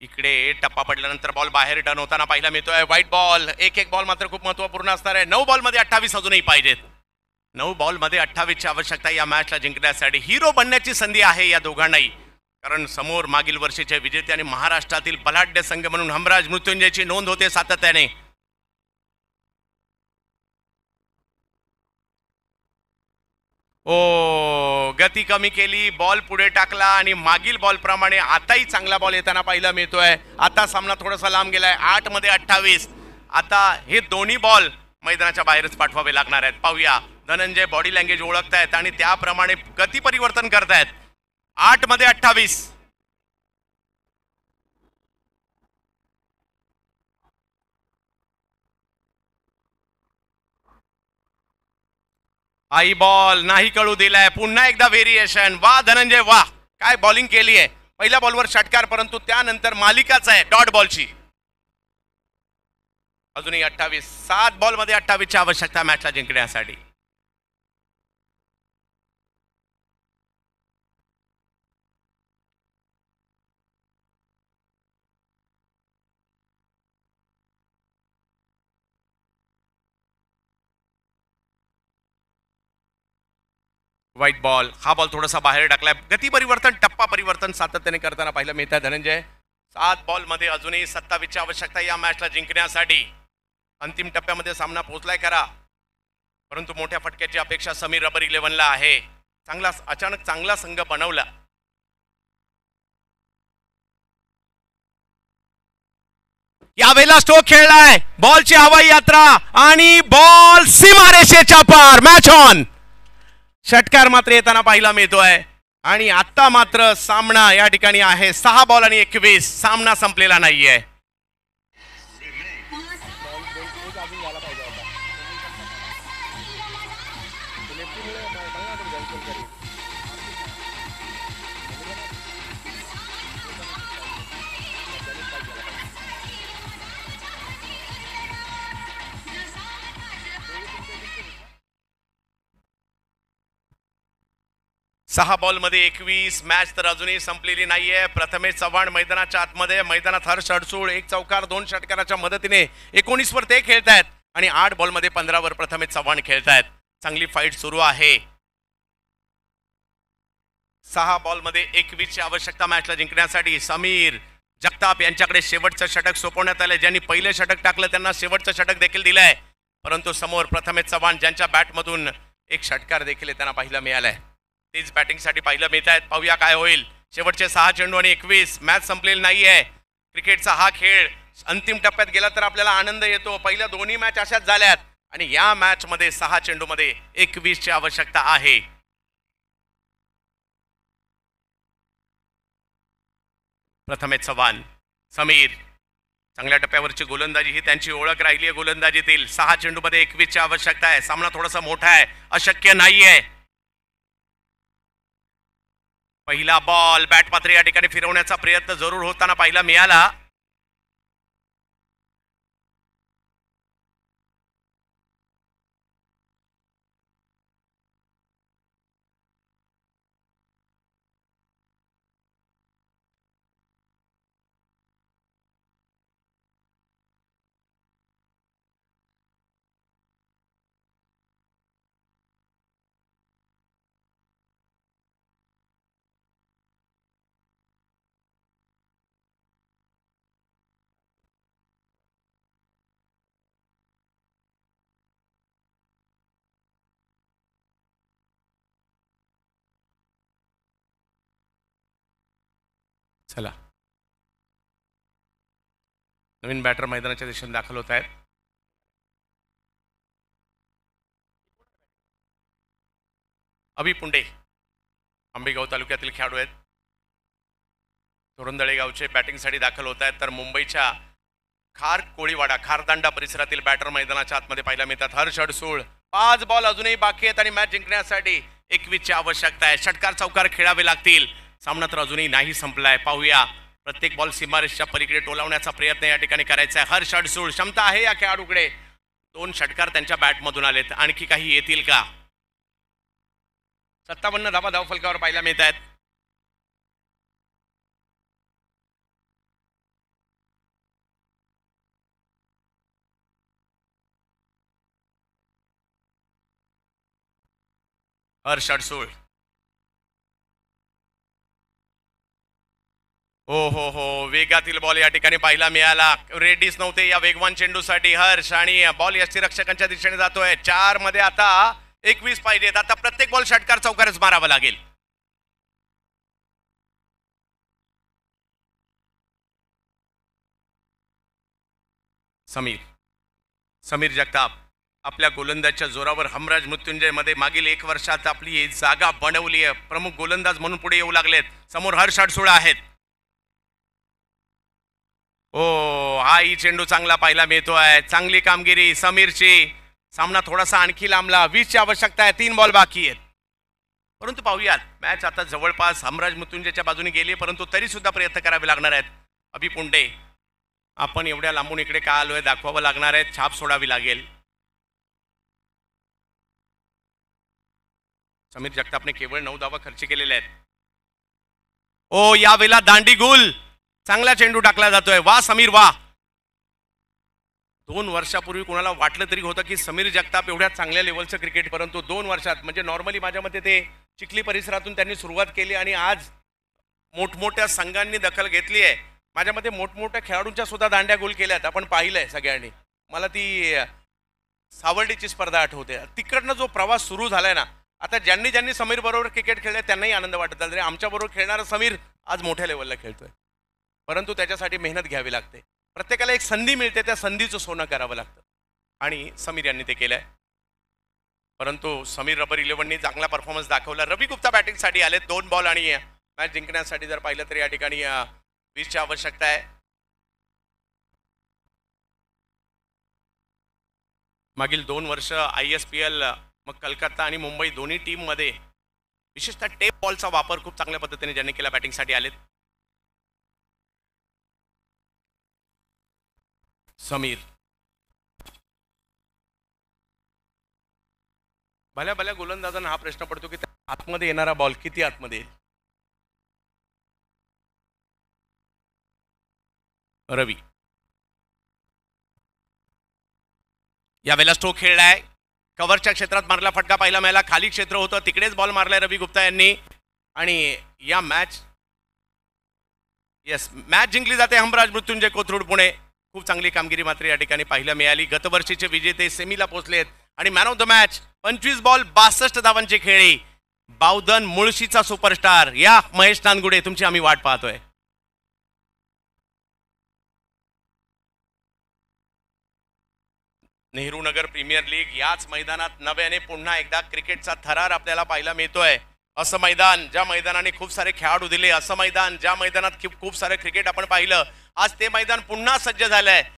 इकडे टप्पा पडल्यानंतर बॉल बाहेर टर्न होताना पाहायला मिळतोय. White ball. एक बॉल मात्र खूप महत्वपूर्ण असणार आहे. 9 बॉलमध्ये 28 अजूनही पाहिजेत. 9 बॉलमध्ये 28 ची आवश्यकता या मॅचला जिंकण्यासाठी. हिरो बनण्याची संधी आहे या दोघांनाही, कारण समोर मागील वर्षीचे विजेते आणि महाराष्ट्रातील बलाढ्य संघ म्हणून हमराज मृत्युंजयची नोंद होते सातत्याने. गती कमी केली, बॉल पुढे टाकला आणि मागील बॉल प्रमाणे आताही चांगला बॉल येताना पाहायला मिळतोय. आता सामना थोडासा लांब गेलाय. 8 मध्ये 28. आता हे दोन्ही बॉल मैदानाच्या बाहेरच पाठवावे लागणार आहेत. पाहूया. धनंजय बॉडी लँग्वेज ओळखतायत आणि त्याप्रमाणे गती परिवर्तन करतायत. 8 मध्ये 28. आई बॉल नाही कळू दिलाय. पुन्हा एकदा व्हेरिएशन. वा धनंजय वा, काय बॉलिंग केली आहे. पहिल्या बॉलवर षटकार, परंतु त्यानंतर मालिकाच आहे डॉट बॉलची. अजूनही 28. 7 बॉलमध्ये 28 ची आवश्यकता मॅचला जिंकण्यासाठी. White ball. हा बॉल थोडासा बाहेर टाकलाय. गती परिवर्तन, टप्पा परिवर्तन सातत्याने करताना पाहायला मिळत आहे धनंजय. 7 बॉलमध्ये अजूनही 27 ची आवश्यकता या मॅचला जिंकण्यासाठी. अंतिम टप्प्यामध्ये सामना पोहोचलाय खरा, परंतु मोठ्या फटक्याची अपेक्षा समीर रबर 11ला आहे. अचानक चांगला संघ बनवला. यावेळेला स्ट्रोक खेळलाय. बॉलची हवाई यात्रा आणि बॉल सीमारेषेच्या पार. Match on. षटकार मात्र येताना पाहायला मिळतोय आणि आता मात्र सामना या ठिकाणी आहे 6 बॉल आणि 21. सामना संपलेला नाहीये. 6 बॉलमध्ये 21. मॅच तर अजूनही संपलेली नाहीये. प्रथमेश चव्हाण मैदानाच्या आतमध्ये, मैदानात हर्ष अडसूळ 1 चौकार 2 षटकाराच्या मदतीने 19 वर ते खेळतायत आणि 8 बॉलमध्ये 15 वर प्रथमेश चव्हाण खेळतायत. चांगली फाईट सुरू आहे. 6 बॉलमध्ये 21 ची आवश्यकता मॅचला जिंकण्यासाठी. समीर जगताप यांच्याकडे शेवटचं षटक सोपवण्यात आलंय. ज्यांनी पहिलं षटक टाकलं त्यांना शेवटचं षटक देखील दिलंय, परंतु समोर प्रथमेश चव्हाण ज्यांच्या बॅटमधून एक षटकार देखील त्यांना पाहायला मिळालाय. तीच बॅटिंगसाठी पाहिलं मिळत आहेत. पाहूया काय होईल. शेवटचे 6 चेंडू आणि 21. मॅच संपलेली नाहीये. क्रिकेटचा हा खेळ अंतिम टप्प्यात गेला तर आपल्याला आनंद येतो. पहिल्या दोन्ही मॅच अशाच झाल्यात आणि या मॅच मध्ये 6 चेंडूमध्ये 21 ची आवश्यकता आहे. प्रथमेश चव्हाण, समीर, चांगल्या टप्प्यावरची गोलंदाजी ही त्यांची ओळख राहिली आहे. गोलंदाजीतील 6 चेंडूमध्ये 21 ची आवश्यकता आहे. सामना थोडासा मोठा आहे, अशक्य नाहीये. पहिला बॉल बॅट पात्र या ठिकाणी फिरवण्याचा प्रयत्न जरूर होताना पाहायला मिळाला. चला, नवीन बॅटर मैदानाच्या दिशेने दाखल होत आहेत. अभि पुंडे आंबेगाव तालुक्यातील खेळाडू आहेत. तोरंदळे गावचे बॅटिंगसाठी दाखल होत आहेत. तर मुंबईच्या खार कोळीवाडा खारदांडा परिसरातील बॅटर मैदानाच्या आतमध्ये पाहायला मिळतात. हर्ष अडसूळ. 5 बॉल अजूनही बाकी आहेत आणि मॅच जिंकण्यासाठी 21 ची आवश्यकता आहे. षटकार चौकार खेळावे लागतील. सामना तर अजूनही नाही संपलाय. पाहूया, प्रत्येक बॉल सीमारेषच्या पलीकडे टोलावण्याचा प्रयत्न या ठिकाणी करायचा आहे. हर्ष अडसूळ, क्षमता आहे या खेळाडूकडे. 2 षटकार त्यांच्या बॅटमधून आलेत. आणखी काही येतील का? 57 धावा धावफलकावर पाहायला मिळत आहेत. हर्ष अडसूळ. हो, वेगातील बॉल या ठिकाणी पाहायला मिळाला. रेडीच नव्हते या वेगवान चेंडूसाठी हर्ष आणि बॉल यष्टीरक्षकांच्या दिशेने जातोय. 4 मध्ये आता 21 पाहिजेत. आता प्रत्येक बॉल षटकार चौकारच मारावा लागेल. समीर जगताप आपल्या गोलंदाजच्या जोरावर हमराज मृत्युंजय मध्ये मागील 1 वर्षात आपली जागा बनवली आहे. प्रमुख गोलंदाज म्हणून पुढे येऊ लागलेत. समोर हर्ष अडसूळ आहेत. हाही चेंडू चांगला पाहायला मिळतोय. चांगली कामगिरी समीरची. सामना थोडासा आणखी लांबला. 20 ची आवश्यकता आहे. 3 बॉल बाकी आहेत. परंतु पाहूयात, मॅच आता जवळपास हमराज मृत्युंजयच्या बाजूने गेली, परंतु तरी सुद्धा प्रयत्न करावे लागणार आहेत. अभि पुंडे, आपण एवढ्या लांबून इकडे का आलोय दाखवावं लागणार आहे. छाप सोडावी लागेल. समीर जगतापने केवळ 9 धावा खर्च केलेल्या आहेत. यावेळेला दांडी गुल. चांगला चेंडू टाकला जातोय. वा समीर वा. 2 वर्षापूर्वी कोणाला वाटलं तरी होतं की समीर जगताप एवढ्या चांगल्या लेवलचं क्रिकेट, परंतु 2 वर्षात म्हणजे नॉर्मली माझ्या मते ते चिखली परिसरातून त्यांनी सुरुवात केली आणि आज मोठमोठ्या संघांनी दखल घेतली आहे. माझ्या मते मोठमोठ्या खेळाडूंच्या सुद्धा दांड्या गोल केल्यात. आपण पाहिलंय सगळ्यांनी. मला ती सावर्डीची स्पर्धा आठवते. तिकडनं जो प्रवास सुरू झालाय ना, आता ज्यांनी ज्यांनी समीर बरोबर क्रिकेट खेळले त्यांनाही आनंद वाटत आला. आमच्या बरोबर खेळणारा समीर आज मोठ्या लेवलला खेळतोय, परंतु त्याच्यासाठी मेहनत घ्यावी लागते. प्रत्येकाला एक संधी मिळते, त्या संधीचं सोनं करावं लागतं आणि समीर यांनी ते केलंय. परंतु समीर रबर 11नी चांगला परफॉर्मन्स दाखवला. रवी गुप्ता बॅटिंगसाठी आले. 2 बॉल आणि मॅच जिंकण्यासाठी जर पाहिलं तर या ठिकाणी 20 ची आवश्यकता आहे. मागील 2 वर्ष ISPL, मग कलकत्ता आणि मुंबई दोन्ही टीम मध्ये विशेषतः टेप बॉलचा वापर खूप चांगल्या पद्धतीने ज्यांनी केला बॅटिंगसाठी आलेत. समीर भल्या भल्या गोलंदाजांना हा प्रश्न पडतो की आतमध्ये येणारा बॉल किती आतमध्ये येईल? रवी यावेळेला स्ट्रोक खेळलाय, कव्हरच्या क्षेत्रात मारला फटका पाहायला मिळाला, खाली क्षेत्र होतं तिकडेच बॉल मारलाय रवी गुप्ता यांनी आणि या मॅच जिंकली जाते हमराज मृत्युंजय कोथरूड पुणे. खूप चांगली कामगिरी मात्र या ठिकाणी पाहायला मिळाली. गतवर्षीचे विजेते सेमीला पोहोचलेत आणि man of the match 25 ball 62 धावांची खेळी बावधन मुळशीचा सुपरस्टार या महेश नानगुडे तुमची आम्ही वाट पाहतोय. नेहरू नगर प्रीमियर लीग याच मैदानात नव्याने पुन्हा एकदा क्रिकेटचा थरार आपल्याला पाहायला मिळतोय. असं मैदान ज्या मैदानाने खूप सारे खेळाडू दिले, असं मैदान ज्या मैदानात खूप सारे क्रिकेट आपण पाहिलं, आज ते मैदान पुन्हा सज्ज झालंय